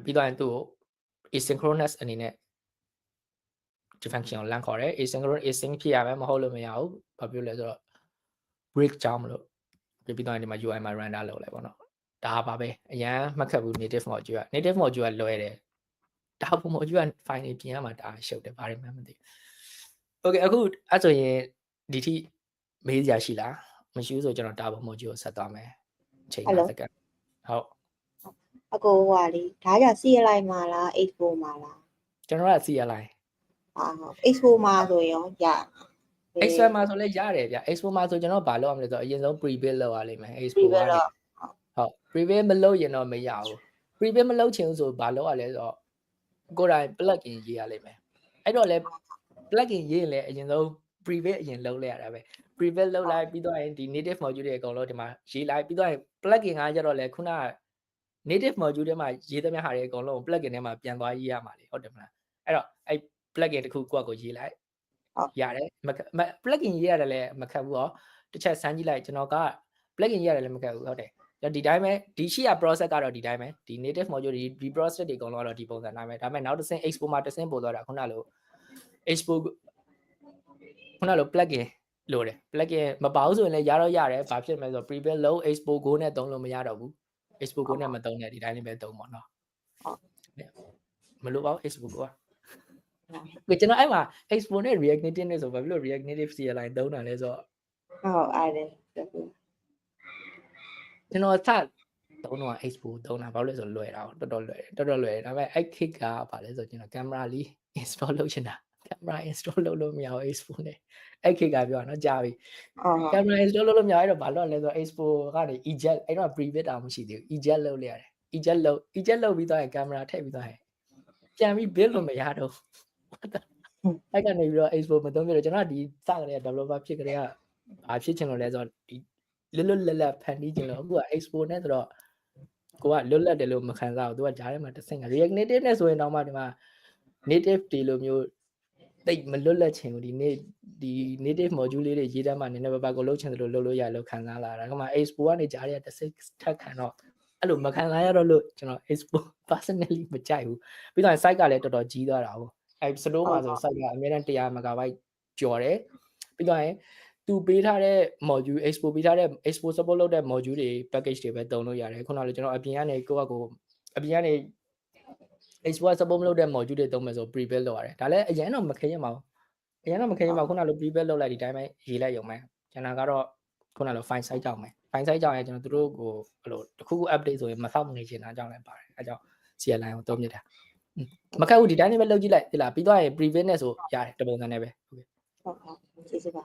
ပြီးတော့သူ့ကို asynchronous အနေနဲ့ ဒီ function ကိုလမ်းခေါ်တယ် asynchronous async ဖြစ်ရမယ်မဟုတ်လို့မရဘူးဘာဖြစ်လဲဆိုတော့ break ကြောင်းမလို့ပြီးတော့ဒီမှာ UI မှာ render လုပ်လိုက်ပေါ့နော်ဒါပါပဲအရန်မှတ်ခတ်ဘူး native module က native module ကလွယ်တယ်ဒါပုံ module က file တွေပြင်ရမှာဒါရှုပ်တယ်ဘာတွေမှမသိဘူး okay အခုအဲ့ဆိုရင်ဒီထိမေးစရာရှိလားမရှိဘူးဆိုကျွန်တော်ဒါပုံ module ကိုဆက်သွားမယ်အချိန်50စက္ကန့်ဟုတ်အကိုဟွာလေဒါကြောင့် CLI မှာလား Expo မှာလားကျွန်တော်က CLI ဟုတ် Expo မှာဆိုရင်ရ Expo မှာဆိုလဲရတယ်ဗျ Expo မှာဆိုကျွန်တော်ဘာလုပ်ရမလဲဆိုတော့အရင်ဆုံး pre-build လုပ်ရလိမ့်မယ် Expo ကနေဟုတ် pre-build မလုပ်ရင်တော့မရဘူး pre-build မလုပ်ချင်ဘူးဆိုဘာလုပ်ရလဲဆိုတော့ကိုယ်တိုင် plugin ရေးရလိမ့်မယ်အဲ့တော့လဲ plugin ရေးရင်လည်းအရင်ဆုံး pre-build အရင်လုပ်လိုက်ရတာပဲ pre-build လုပ်လိုက်ပြီးတော့ဒီ native module တွေအကုန်လုံးဒီမှာရေးလိုက်ပြီးတော့ plugin ကကြတော့လဲခုန native module ထဲမှာရေးသမျှဟာတွေအကုန်လုံး plugin ထဲမှာပြန်သွားရေးရမှာလေဟုတ်တယ်မလားအဲ့တော့အဲ့ plugin တစ်ခုကိုယ့်အကိုရေးလိုက်ရတယ် plugin ရေးရတယ်လည်းမခက်ဘူးဟောတစ်ချက်စမ်းကြည့်လိုက်ကျွန်တော်က plugin ရေးရတယ်လည်းမခက်ဘူးဟုတ်တယ်ဒီတိုင်းပဲဒီရှိရ process ကတော့ဒီတိုင်းပဲဒီ native module ဒီ process တွေအကုန်လုံးကတော့ဒီပုံစံတိုင်းပဲဒါပေမဲ့နောက်တစ်ဆင့် expo မှာတစ်ဆင့်ပို့သွားတာခုနလို expo ခုနလို plugin လို့တယ် plugin မပါဘူးဆိုရင်လည်းရတော့ရတယ်ဘာဖြစ်မလဲဆိုတော့ pre-build လုံး expo go နဲ့သုံးလို့မရတော့ဘူး expo go နဲ့မသုံးနဲ့ဒီတိုင်းလေးပဲသုံးပါတော့မလို့ပါဘူး expo go ကကျွန်တော်အဲ့မှာ expo နဲ့ react native နဲ့ဆိုဘာဖြစ်လို့ react native CLI သုံးတာလဲဆိုတော့ဟုတ်အဲ့ဒါကျွန်တော်စသုံးတော့ expo သုံးတာဘာလို့လဲဆိုလွယ်တာတော်တော်လွယ်တယ်ဒါပေမဲ့အဲ့ kick ကဘာလဲဆိုကျွန်တော် camera လေး install လုပ်ချင်တာ camera install လုပ်လို့မရဘူး expo နဲ့အဲ့ kick ကပြောတာနော်ကြာပြီ camera install လုပ်လို့မရအဲ့တော့ဘာလို့လဲဆိုတော့ expo ကနေ eject အဲ့တော့ private တာမရှိသေးဘူး eject လုပ်လိုက်ရတယ် eject လုပ်ပြီးတော့ camera ထည့်ပြီးတော့ပြန်ပြီး build လို့မရတော့အဲ့ကနေပြီးတော့ expo မသုံးပြတော့ကျွန်တော်ဒီစကလေးက developer ဖြစ်ကြတဲ့ကဘာဖြစ်ချင်လို့လဲဆိုတော့ဒီလွတ်လပ်ဖန်တီးချင်လို့အခုက expo နဲ့ဆိုတော့ကိုကလွတ်လပ်တယ်လို့မခံစားဘူးသူကဂျားထဲမှာတစ်ဆင့်က react native နဲ့ဆိုရင်တော့မှဒီမှာ native တွေလိုမျိုးတိတ်မလွတ်လပ်ချင်ဘူးဒီ native module လေးတွေရေးတတ်မှနည်းနည်းပါးပါးကိုလုပ်ချင်တယ်လို့လုပ်လို့ရလို့ခံစားလာတာဒါကမှ expo ကနေဂျားထဲတစ်ဆင့်ထပ်ခံတော့အဲ့လိုမခံစားရတော့လို့ကျွန်တော် expo personally မကြိုက်ဘူးပြီးတော့ site ကလည်းတော်တော်ကြီးသွားတာဟုတ်အဲ့ slow မှာဆို site ကအများတန်း100 MB ကျော်တယ်ပြီးတော့ရင်သူပေးထားတဲ့ module expo ပေးထားတဲ့ expo support လုပ်တဲ့ module တွေ package တွေပဲသုံးလို့ရတယ်ခုနကလည်းကျွန်တော်အပြင်ကနေကိုယ့်အကိုအပြင်ကနေ expo support မလုပ်တဲ့ module တွေသုံးမယ်ဆို pre-build လုပ်ရတယ်ဒါလည်းအရင်တော့မခရင်ပါဘူးအရင်တော့မခရင်ပါခုနလို pre-build လုပ်လိုက်ဒီတိုင်းပဲရေးလိုက်ရုံပဲကျွန်တော်ကတော့ခုနလို file size ကြောင်းပဲ file size ကြောင်းရင်ကျွန်တော်တို့ကိုဘယ်လိုတစ်ခုခု update ဆိုရင်မဆောက်နေချင်တာကြောင်းလည်းပါတယ်အဲကြောင့် CLI ကိုသုံးပြတာမခက်ဘူးဒီတိုင်းလေးပဲလုပ်ကြည့်လိုက်ဒီလားပြီးတော့ရင် preview နဲ့ဆိုရတယ်တပုံစံနဲ့ပဲဟုတ်ကျေးဇူးပါ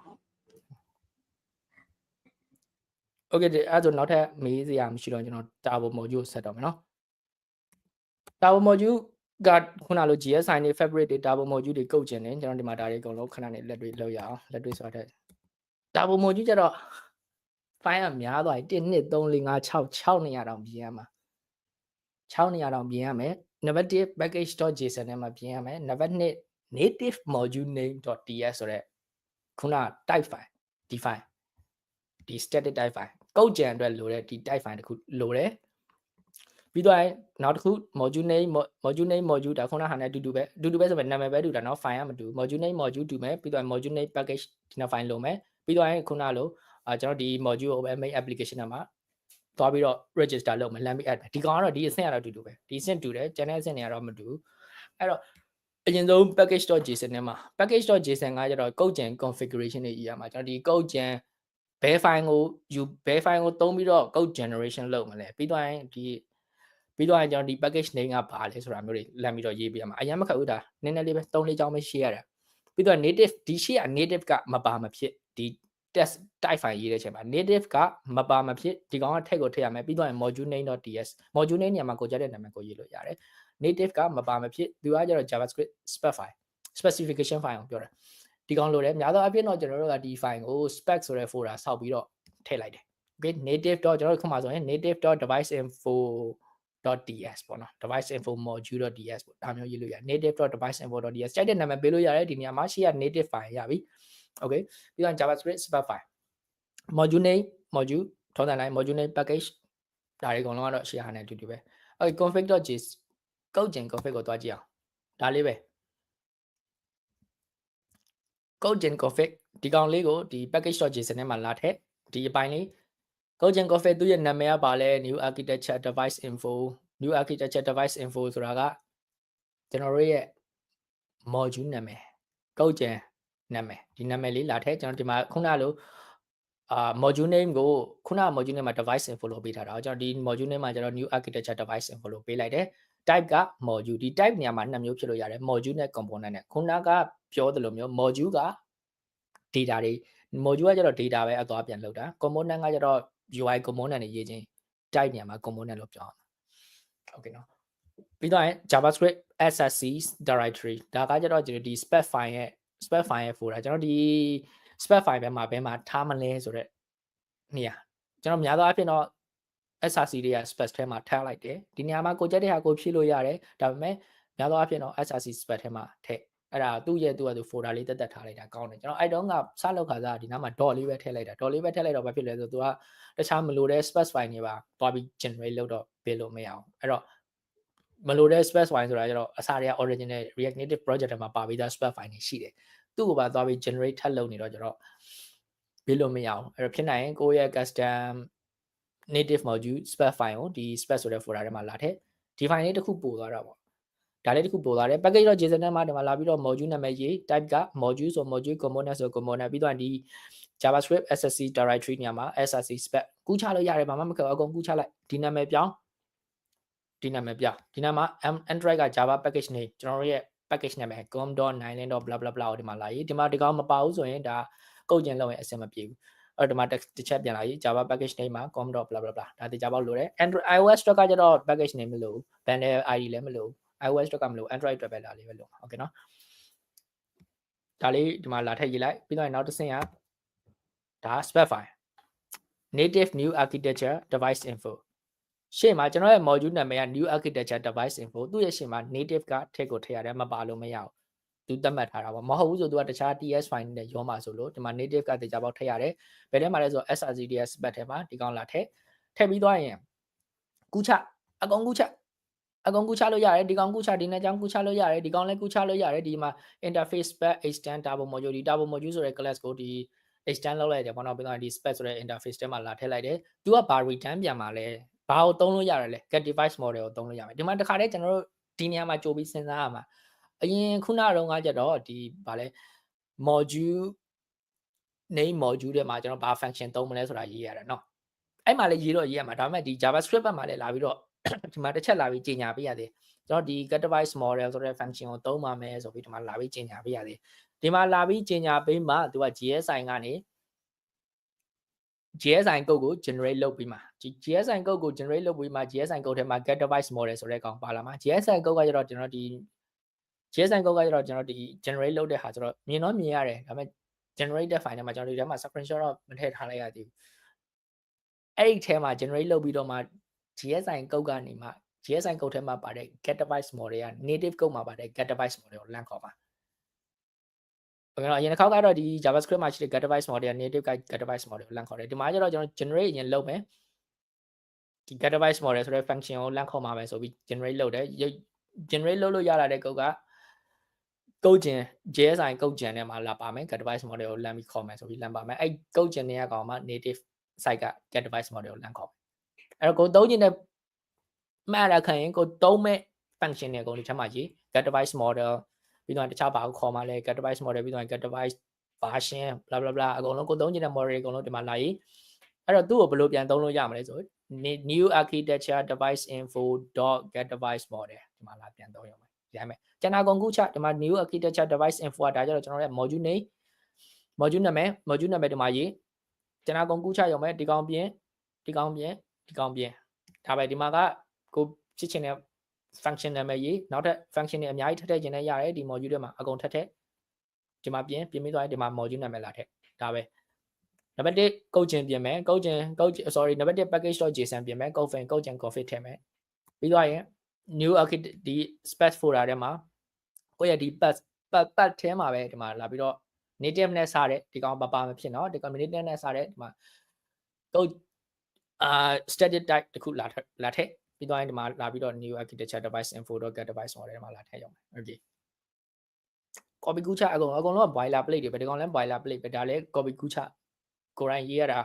okay အဲ့ဆိုနောက်ထပ်မေးစရာမရှိတော့ကျွန်တော် Turbo module ဆက်တော့မယ်နော် Turbo module ကခုနလို GSI နဲ့ Fabric တွေ Turbo module တွေကုတ်ကျင်တယ်ကျွန်တော်ဒီမှာဒါတွေအကုန်လုံးခဏနေလက်တွေ့လောက်ရအောင်လက်တွေ့ဆိုတော့ Turbo module ကျတော့ file ကများသွားပြီ1 2 3 4 5 6 6နေရာတောင်ပြင်ရမှာ6နေရာတောင်ပြင်ရမယ်Number 1 package.json နဲ့မှာပြင်ရမယ် Number 2 native module name.ts ဆိုတဲ့ခုန type file ဒီ file ဒီ static type file ကုတ်ကြံအတွက်လိုတဲ့ဒီ type file တခုလိုတယ်ပြီးတော့နောက်တစ်ခု module name module ဒါခုနဟာနဲ့အတူတူပဲဆိုပေမဲ့နာမည်ပဲတူတာเนาะ file ကမတူ module name module တူမယ်ပြီးတော့ module name package ဒီနောက် file လိုမယ်ပြီးတော့ခုနလိုကျွန်တော်ဒီ module ကိုပဲ main application မှာသွားပြီးတော့ register လုပ်မယ် let me add ဒီကောင်ကတော့ဒီအဆင့်ကတော့တူတူပဲဒီအဆင့်တူတယ်ကျန်တဲ့အဆင့်တွေကတော့မတူဘူးအဲ့တော့အရင်ဆုံး package.json နဲ့မှာ package.json ကကျတော့ code gen configuration တွေရေးရမှာကျွန်တော်ဒီ code gen ဘယ် file ကိုသုံးပြီးတော့ code generation လုပ်မလဲပြီးတော့ကျွန်တော်ဒီ package name ကဘာလဲဆိုတာမျိုးတွေလမ်းပြီးတော့ရေးပြရမှာအရင်မခက်ဘူးဒါနည်းနည်းလေးပဲ3-4ကြောင်းပဲရှင်းရတာပြီးတော့ native ဒီရှေ့က native ကမပါမဖြစ်ဒီ test type file ရေးတဲ့အချိန်မှာ native ကမပါမဖြစ်ဒီကောင်ကထည့်ကိုထည့်ရမယ်ပြီးတော့ module name.ts module name နေရာမှာကိုကြတဲ့နာမည်ကိုရေးလို့ရတယ် native ကမပါမဖြစ်သူကကျတော့ javascript specification file ကိုပြောတာဒီကောင်လိုတယ်များသောအားဖြင့်တော့ကျွန်တော်တို့ကဒီ file ကို spec ဆိုတဲ့ folder ဆောက်ပြီးတော့ထည့်လိုက်တယ် okay native. ကျွန်တော်တို့ခုမှဆိုရင် native.device info .ds ပေါ့နော် device info module.ds ပေါ့ဒါမျိုးရေးလို့ရ native.deviceinfo.ds ကြိုက်တဲ့နာမည်ပေးလို့ရတယ်ဒီနေရာမှာရှေ့က native file ရပြီ okay ပြီးတော့ javascript spec file module name module ထောက်တဲ့ line module name package ဒါတွေအကုန်လုံးကတော့ရှေ့ဟာနဲ့အတူတူပဲ okay config.js ကုတ်ကျင် config ကိုတွားကြည့်အောင်ဒါလေးပဲကုတ်ကျင် config ဒီကောင်လေးကိုဒီ package.js နဲ့မှာလာထည့်ဒီအပိုင်းလေးကုတ်ကျင် config သူ့ရဲ့နာမည်ကပါလဲ new architecture device info new architecture device info ဆိုတာကကျွန်တော်တို့ရဲ့ module နာမည်ကုတ်ကျင်နာမည်ဒီနာမည်လေးလာထည့်ကျွန်တော်ဒီမှာခုနလိုmodule name ကိုခုန module name မှာ device info လို့ပေးထားတာကျွန်တော်ဒီ module name မှာကျွန်တော် new architecture device info လို့ပေးလိုက်တယ် type က module ဒီ type နေရာမှာနှစ်မျိုးဖြစ်လို့ရတယ် module နဲ့ component နဲ့ခုနကပြောသလိုမျိုး module က data တွေ module ကကျတော့ data ပဲအသွားပြန်လောက်တာ component ကကျတော့ UI component တွေရေးချင်း type နေရာမှာ component လို့ပြောအောင် okay နော်ပြီးတော့ javascript ssc directory ဒါကကျတော့ဒီ spec file ရဲ့ spec file ရဲ့ folder ကျွန်တော်ဒီ spec file ဘက်မှာထားမလဲဆိုတော့နေရာကျွန်တော်များသောအားဖြင့်တော့ SRC တွေက spec ထဲမှာထားလိုက်တယ်ဒီနေရာမှာကိုကြက်တဲ့ဟာကိုဖြည့်လို့ရတယ်ဒါပေမဲ့များသောအားဖြင့်တော့ SRC spec ထဲမှာထည့်အဲ့ဒါသူ့ရဲ့folder လေးတက်ထားလိုက်တာကောင်းတယ်ကျွန်တော်အဲ့တုန်းကစလောက်ခါစားဒီနားမှာ dot လေးပဲထည့်လိုက်တာ dot လေးပဲထည့်လိုက်တော့ဘာဖြစ်လဲဆိုတော့သူကတခြားမလိုတဲ့ spec file တွေပါသွားပြီး generate လုပ်တော့ပေးလို့မရအောင်အဲ့တော့မလိုတဲ့ spec file ဆိုတာကျတော့အစားတွေက original React Native project ထဲမှာပါပြီးသား spec file တွေရှိတယ်သူ့ကိုပါသွားပြီး generate ထပ်လုပ်နေတော့ကျတော့ပေးလို့မရအောင်အဲ့တော့ဖြစ်နိုင်ရင်ကိုယ့်ရဲ့ custom native module spec file ကိုဒီ spec ဆိုတဲ့ folder ထဲမှာလာထည့်ဒီ file လေးတစ်ခုပို့သွားတာပေါ့ဒါလေးတစ်ခုပို့သွားတယ် package.js ထဲမှာဒီမှာလာပြီးတော့ module နာမည်ရေး type က module ဆို module component ဆို component ပြီးတော့ဒီ javascript ssc directory နေရာမှာ src spec ကူးချလို့ရတယ်ဘာမှမခက်အကုန်ကူးချလိုက်ဒီနာမည်ပြောင်းဒီနာမည်ပြဒီနာမှာ android က java package name ကျွန်တော်တို့ရဲ့ package နာမည် com.9land. blah blah blah ဒီမှာလာရေးဒီမှာဒီကောင်မပါဘူးဆိုရင်ဒါကုတ်ကျင်လောက်ရင်အဆင်မပြေဘူးအဲ့တော့ဒီမှာတစ်ချက်ပြန်လာရေး java package name မှာ com. blah blah blah ဒါတေချာပေါက်လို့ရတယ် android ios တော့ကကျတော့ package name မလို့ banner id လည်းမလို့ iOS တော့ကမလို့ Android အတွက်ပဲလာလေးပဲလို့ okay နော်ဒါလေးဒီမှာလာထည့်ရေးလိုက်ပြီးတော့နောက်တစ်ဆင့်ကဒါ spec file native new architecture device info ရှေ့မှာကျွန်တော်ရဲ့ module နာမည်က new architecture device info သူ့ရဲ့ရှေ့မှာ native ကထည့်ကိုထည့်ရတယ်မပါလို့မရဘူးသူသတ်မှတ်ထားတာပေါ့မဟုတ်ဘူးဆိုသူကတခြား TS file နဲ့ရောမှာဆိုလို့ဒီမှာ native ကတေချာပေါက်ထည့်ရတယ်ဘယ်ထဲမှာလဲဆိုတော့ srcds spec ထဲမှာဒီကောင်လာထည့်ပြီးသွားရင်ကူးချအကုန်ကူးချလို့ရတယ်ဒီကောင်ကူးချဒီနဲ့ကြောင်းကူးချလို့ရတယ်ဒီကောင်လည်းကူးချလို့ရတယ်ဒီမှာ interface spec extend turbo module ဒီ turbo module ဆိုတဲ့ class ကိုဒီ extend လုပ်လိုက်တယ်ပေါ့နော်ပြီးတော့ဒီ spec ဆိုတဲ့ interface ထဲမှာလာထည့်လိုက်တယ်သူကဘာ return ပြန်มาလဲဘာကိုသုံးလို့ရတယ်လဲ get device model ကိုသုံးလို့ရမယ်ဒီမှာတခါတည်းကျွန်တော်တို့ဒီနေရာမှာကြိုပြီးစဉ်းစားရမှာအရင်ခုနတုန်းကကြတော့ဒီဘာလဲ module name module ထဲမှာကျွန်တော်ဘာ function သုံးမလဲဆိုတာရေးရတယ်เนาะအဲ့မှာလည်းရေးတော့ရေးရမှာဒါပေမဲ့ဒီ javascript ဘက်မှာလည်းလာပြီးတော့ဒီမှာတစ်ချက်လာပြီးကြီးညာပေးရသေးကျွန်တော်ဒီ get device model ဆိုတဲ့ function ကိုသုံးပါမယ်ဆိုပြီးဒီမှာလာပြီးကြီးညာပေးရသေးဒီမှာလာပြီးကြီးညာပေးမှသူက GSI ကနေ GSI code ကို generate လုပ်ပြီးမှ GSI code ကို generate လုပ်ပြီးမှ GSI code ထဲမှာ get device model ဆိုတဲ့ကောင်ပါလာမှာ GSI code ကကျတော့ကျွန်တော်ဒီ GSI code ကကျတော့ကျွန်တော်ဒီ generate လုပ်တဲ့ဟာဆိုတော့မြင်တော့မြင်ရတယ်ဒါပေမဲ့ generate တဲ့ file ထဲမှာကျွန်တော်ဒီထဲမှာ screenshot တော့မထည့်ထားလိုက်ရသေးဘူးအဲ့ဒီထဲမှာ generate လုပ်ပြီးတော့မှ GSI code ကနေမှ GSI code ထဲမှာပါတဲ့ get device model က native code မှာပါတဲ့ get device model ကိုလန့်ခေါ်ပါโอเคเนาะအရင်တစ်ခေါက်ကတော့ဒီ JavaScript မှာရှိတဲ့ get device model native က get device model ကိုလန့်ခေါ်တယ်ဒီမှာကျတော့ကျွန်တော် generate ရင်လုပ်မယ်ဒီ get device model ဆိုတဲ့ function ကိုလန့်ခေါ်မှာပဲဆိုပြီး generate လုပ်တယ် generate လုပ်လို့ရလာတဲ့ code က code gen JSI code gen ထဲမှာလာပါမယ် get device model ကိုလန့်ပြီးခေါ်မယ်ဆိုပြီးလန့်ပါမယ်အဲ့ code gen တွေကကောင်မှ native site က get device model ကိုလန့်ခေါ်အဲ့တော့ကိုသုံးခြင်းနဲ့မှတ်ရခံရင်ကိုသုံးမဲ့ function တွေအကုန်ဒီချက်မှာကြီး get device model ပြီးတော့တခြားဘာကိုခေါ်မှလဲ get device model ပြီးတော့ get device version blah blah blah အကုန်လုံးကိုသုံးခြင်းတဲ့ model တွေအကုန်လုံးဒီမှာလာရေးအဲ့တော့သူ့ကိုဘယ်လိုပြန်သုံးလို့ရမလဲဆို new architecture device info.get device model ဒီမှာလာပြန်သုံးရမယ်ဒီတိုင်းပဲကျွန်တော်ကုန်ကူးချဒီမှာ new architecture device info ကဒါကြတော့ကျွန်တော်ရဲ့ module name module နာမည်ဒီမှာရေးကျွန်တော်ကုန်ကူးချရုံပဲဒီကောင်ပြင်ဒါပဲဒီမှာကကိုဖြစ်ချင်တဲ့ function နာမည်ရေးနောက်ထပ် function တွေအများကြီးထည့်ခြင်းနဲ့ရတယ်ဒီ module တွေမှာအကုန်ထည့်ဒီမှာပြင်ပြီးသွားရင်ဒီမှာ module နာမည်လာထည့်ဒါပဲနံပါတ်1ကုတ်ကျင်ပြင်မယ်ကုတ်ကျင် sorry နံပါတ်1 package.json ပြင်မယ် config ကုတ်ကျင် config ထည့်မယ် ပြီးတော့ရင် new architect ဒီ spec folder ထဲမှာကိုယ့်ရဲ့ဒီ path ထဲမှာပဲဒီမှာလာပြီးတော့ native နဲ့စတဲ့ဒီကောင်ပါမဖြစ်เนาะဒီကောင် native နဲ့စတဲ့ဒီမှာ code static type တခုလာထည့်ပြီးတော့ရင်ဒီမှာလာပြီးတော့ new architecture device info.get device model ထဲမှာလာထည့်ရအောင် okay copy ကူးချအကုန်လုံးက boiler plate တွေပဲဒီကောင်လည်း boiler plate ပဲဒါလည်း copy ကူးချကိုယ်တိုင်ရေးရတာ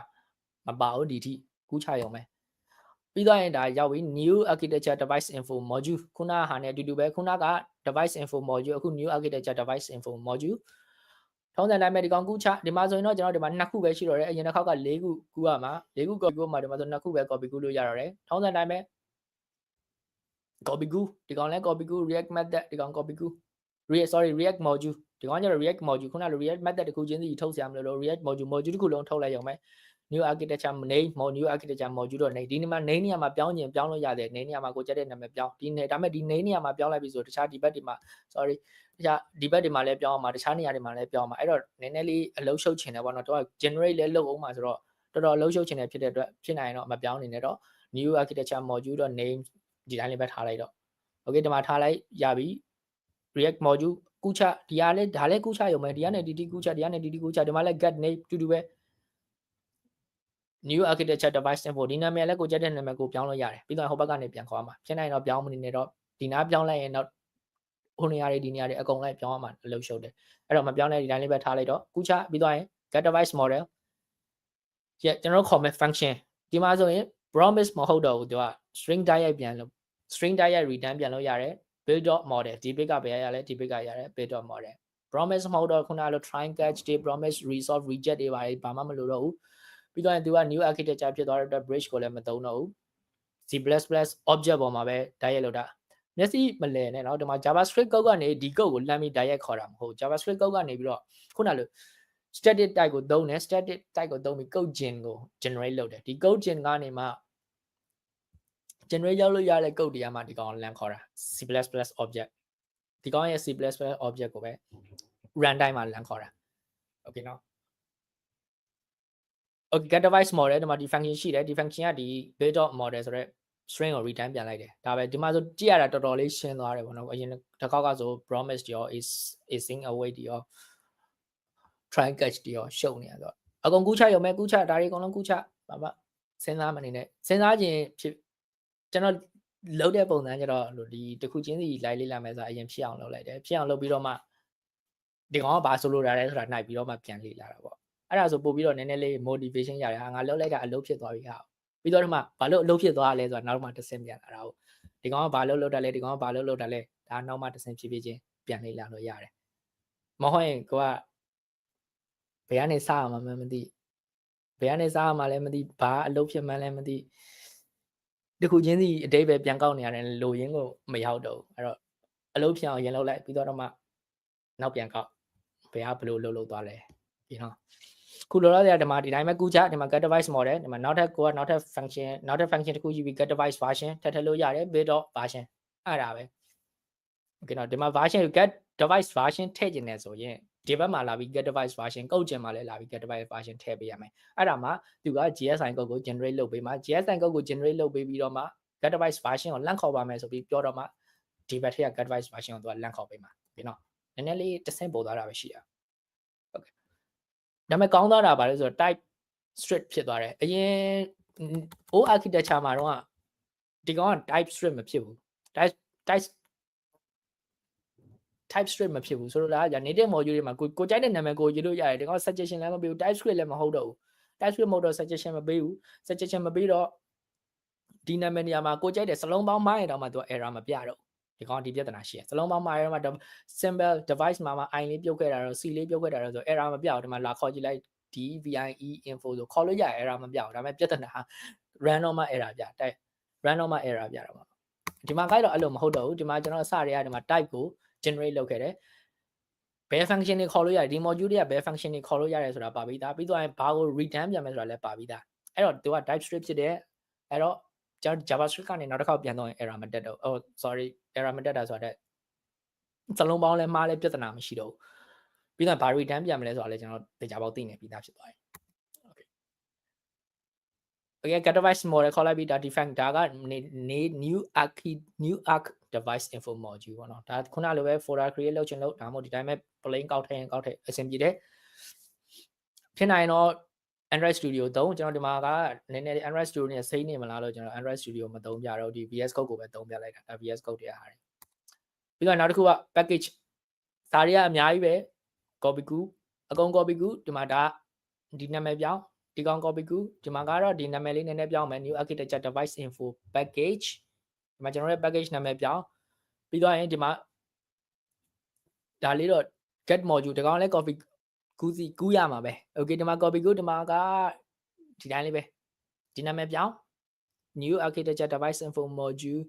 မပါဘူးဒီထိကူးချရုံပဲပြီးတော့ရင်ဒါရောက်ပြီ new architecture device info module ခုနဟာနဲ့အတူတူပဲခုနက device info module အခု new architecture device info module ထုံးစံတိုင်းပဲဒီကောင်ကူးချဒီမှာဆိုရင်တော့ကျွန်တော်ဒီမှာ2ခုပဲရှိတော့တယ်အရင်တစ်ခေါက်က4ခုကူးရမှာ4ခု copy ကူးမှာဒီမှာဆို2ခုပဲ copy ကူးလို့ရတော့တယ်ထုံးစံတိုင်းပဲ copy ကူးဒီကောင်လည်း copy ကူး react method ဒီကောင် copy ကူး react module ဒီကောင်ကျတော့ react module ခုနက react method တခုချင်းစီထုတ်စရာမလိုလို့ react module တခုလုံးထုတ်လိုက်ရုံပဲ new architecture name new architecture module တော့ name ဒီနေရာမှာ name နေရာမှာပြောင်းခြင်းပြောင်းလို့ရတယ် name နေရာမှာကိုကြက်တဲ့နာမည်ပြောင်းဒီနေဒါပေမဲ့ဒီ name နေရာမှာပြောင်းလိုက်ပြီဆိုတခြားဒီဘက်ဒီမှာ sorry တခြားဒီဘက်ဒီမှာလည်းပြောင်းအောင်မှာတခြားနေရာတွေမှာလည်းပြောင်းအောင်မှာအဲ့တော့နည်းနည်းလေးအလုံးရှုပ်ချင်တယ်ပေါ့နော်တော့ generate လည်းလုပ်အောင်မှာဆိုတော့တော်တော်အလုံးရှုပ်ချင်တယ်ဖြစ်တဲ့အတွက်ဖြစ်နိုင်ရင်တော့မပြောင်းနေနဲ့တော့ new architecture module တော့ name ဒီတိုင်းလေးပဲထားလိုက်တော့ okay ဒီမှာထားလိုက်ရပြီ react module ကူးချဒီဟာလည်းဒါလည်းကူးချရုံပဲဒီကနေ dt ကူးချဒီကနေ dt ကူးချဒီမှာလည်း get name တူတူပဲ new architecture device info ဒီနာမည်လည်းကိုကြက်တဲ့နာမည်ကိုပြောင်းလို့ရတယ်ပြီးတော့ဟိုဘက်ကနေပြန်ခေါ်မှာဖြစ်နိုင်တော့ပြောင်းမနေနဲ့တော့ဒီနားပြောင်းလိုက်ရင်တော့ဟိုနေရာတွေဒီနေရာတွေအကုန်လိုက်ပြောင်းအောင်မှာအလုပ်ရှုပ်တယ်အဲ့တော့မပြောင်းတဲ့ဒီတိုင်းလေးပဲထားလိုက်တော့ကူးချပြီးတော့ရင် get device model ကျွန်တော် comment function ဒီမှာဆိုရင် promise မဟုတ်တော့ဘူးသူက string တိုက်ရိုက်ပြန်လို့ string တိုက်ရိုက် return ပြန်လို့ရတယ် build.model ဒီ bit ကပဲရလဲဒီ bit ကရတယ် build.model promise မဟုတ်တော့ခုနလို try catch တွေ promise resolve reject တွေဘာမှမလိုတော့ဘူးပြီးတော့သူက new architecture ဖြစ်သွားတဲ့အတွက် bridge ကိုလည်းမသုံးတော့ဘူး C++ object ပေါ်မှာပဲ direct လောက်တာမျက်စိမလဲနဲ့เนาะဒီမှာ javascript code ကနေဒီ code ကိုလှမ်းပြီး direct ခေါ်တာမဟုတ် javascript code ကနေပြီးတော့ခုနလို static type ကိုသုံးတယ် static type ကိုသုံးပြီး code gen ကို generate လုပ်တယ်ဒီ code gen ကနေမှ generate လုပ်လို့ရတဲ့ code တရားမှဒီကောင်လမ်းခေါ်တာ C++ object ဒီကောင်ရဲ့ C++ object ကိုပဲ runtime မှာလမ်းခေါ်တာ okay เนาะokay get device model ဒီမှာဒီ function ရှိတယ်ဒီ function ကဒီ build.model ဆိုတော့ string ကို return ပြန်လိုက်တယ်ဒါပဲဒီမှာဆိုကြည့်ရတာတော်တော်လေးရှင်းသွားတယ်ပေါ့နော်အရင်တစ်ခေါက်ကဆို promise ရော is in await ရော try catch ရောရှုပ်နေရတော့အကုန်ကူးချရုံပဲကူးချဒါတွေအကုန်လုံးကူးချဘာမှစဉ်းစားမနေနဲ့စဉ်းစားခြင်းဖြစ်ကျွန်တော်လုပ်တဲ့ပုံစံကျတော့ဒီတစ်ခုချင်းစီ live လေးလာမယ်ဆိုအရင်ဖြစ်အောင်လုပ်လိုက်တယ်ဖြစ်အောင်လုပ်ပြီးတော့မှဒီကောင်ကဘာဆိုလို့ရတယ်ဆိုတာနိုင်ပြီးတော့မှပြန်လေ့လာတာပေါ့အဲ့ဒါဆိုပို့ပြီးတော့နည်းနည်းလေး motivation ရတယ်ဟာငါလုပ်လိုက်တာအလုပ်ဖြစ်သွားပြီဟာပြီးတော့ဒီမှာဘာလို့အလုပ်ဖြစ်သွားရလဲဆိုတာနောက်မှတစ်ဆင့်ပြန်လာတာဟုတ်ဒီကောင်ကဘာလို့လုပ်တာလဲဒီကောင်ကဘာလို့လုပ်တာလဲဒါနောက်မှတစ်ဆင့်ဖြည်းဖြည်းချင်းပြန်လေ့လာလို့ရတယ်မဟုတ်ရင်ကိုကဘယ်ကနေစရမှာမှမသိဘယ်ကနေစရမှာလဲမသိဘာအလုပ်ဖြစ်မှန်းလဲမသိတခုချင်းစီအတိတ်ပဲပြန်ကောက်နေရတယ်လိုရင်းကိုမရောက်တော့ဘူးအဲ့တော့အလုပ်ဖြစ်အောင်ရင်လုပ်လိုက်ပြီးတော့မှနောက်ပြန်ကောက်ဘယ်ကဘလို့လုပ်သွားလဲဒီနော်ခုလောလောဆယ်ဒီမှာဒီတိုင်းပဲကူးချဒီမှာ get device model ဒီမှာနောက်ထပ်ကိုကနောက်ထပ် function တခုယူပြီး get device version ထည့်လို့ရတယ် build.version အဲ့ဒါပဲ okay နော်ဒီမှာ version get device version ထည့်ကျင်တယ်ဆိုရင်ဒီဘက်မှာလာပြီး get device version ကုတ်ကျင်မှာလည်းလာပြီး get device version ထည့်ပေးရမယ်အဲ့ဒါမှသူက GSI ကုတ်ကို generate လုပ်ပေးမှာ GSI ကုတ်ကို generate လုပ်ပေးပြီးတော့မှ get device version ကိုလန့်ခေါ်ပါမယ်ဆိုပြီးပြောတော့မှဒီဘက်ထည့်က get device version ကိုသူကလန့်ခေါ်ပေးမှာဒီနော်နည်းနည်းလေးတစ်ဆင့်ပို့သွားတာပဲရှိရokay ဒါပေမဲ့ကောင်းသွားတာပါလဲဆိုတော့ type strict ဖြစ်သွားတယ်အရင် old architecture မှာတော့ဒီကောင်က type strict မဖြစ်ဘူး type strict မဖြစ်ဘူးဆိုတော့ဒါ native module တွေမှာကိုကြိုက်တဲ့နာမည်ကိုရေးလို့ရတယ်ဒီကောင် suggestion လည်းမပေးဘူး type script လည်းမဟုတ်တော့ဘူး type script မဟုတ်တော့ suggestion မပေးဘူး suggestion မပေးတော့ဒီနာမည်နေရာမှာကိုကြိုက်တဲ့စလုံးပေါင်းမှားရင်တော့မှသူ error မပြတော့ဒီကောင်ဒီပြဿနာရှိတယ်စလုံးပေါင်းမှားရင်တော့ symbol device မှာ i လေးပြုတ်ခဲ့တာတော့ c လေးပြုတ်ခဲ့တာတော့ဆို error မပြဘူးဒီမှာလာခေါ်ကြည့်လိုက် dvie info ဆိုခေါ်လို့ရ error မပြဘူးဒါပေမဲ့ပြဿနာ random မှာ error ပြတိုက် random မှာ error ပြတာပါဒီမှာ guide တော့အဲ့လိုမဟုတ်တော့ဘူးဒီမှာကျွန်တော်အစတွေကဒီမှာ type ကို generate လုပ်ခဲ့တယ်ဘယ် function တွေခေါ်လို့ရတယ်ဒီ module တွေကဘယ် function တွေခေါ်လို့ရတယ်ဆိုတာပါပြီးသားပြီးတော့ဘာကို return ပြန်မယ်ဆိုတာလည်းပါပြီးသားအဲ့တော့သူက type strict ဖြစ်တယ်အဲ့တော့ကျွန်တော် javascript ကနေနောက်တစ်ခေါက်ပြန်တော့ရင် error မတက်တော့ oh sorry error မတက်တာဆိုတော့စလုံးပေါင်းလည်းမှားလည်းပြဿနာမရှိတော့ဘူးပြီးတော့ဘာ return ပြန်မလဲဆိုတာလည်းကျွန်တော်တေချာပေါက်သိနေပြီးသားဖြစ်သွားပြီ okay get device model ခေါ်လိုက်ပြီးဒါ define ဒါက new arc device info module ပေါ့နော်ဒါခုနလိုပဲ folder create လုပ်ချင်လို့ဒါမှမဟုတ်ဒီတိုင်းပဲ plain ကောက်ထည့်ရင်ကောက်ထည့်အဆင်ပြေတယ်ဖြစ်နိုင်တော့ Android Studio 3ကျွန်တော်ဒီမှာကနည်းနည်း Android Studio နဲ့စိမ့်နေမလားလို့ကျွန်တော် Android Studio မသုံးပြတော့ဒီ VS Code ကိုပဲသုံးပြလိုက်တာဒါ VS Code တွေအားတယ်ပြီးတော့နောက်တစ်ခုက package စာတွေကအများကြီးပဲ copy ကူအကုန် copy ကူဒီမှာဒါဒီနာမည်ပြောင်းဒီကောင် copy ကူဒီမှာကတော့ဒီနာမည်လေးနည်းနည်းပြောင်းမယ် new architecture device info package ဒီမှာကျွန်တော်ရဲ့ package နာမည်ပြောင်းပြီးတော့ရင်ဒီမှာဒါလေးတော့ get module ဒီကောင်လည်း copy ကူးရမှာပဲ okay ဒီမှာ copy ကူဒီမှာကဒီတိုင်းလေးပဲဒီနာမည်ပြောင်း new architecture device info module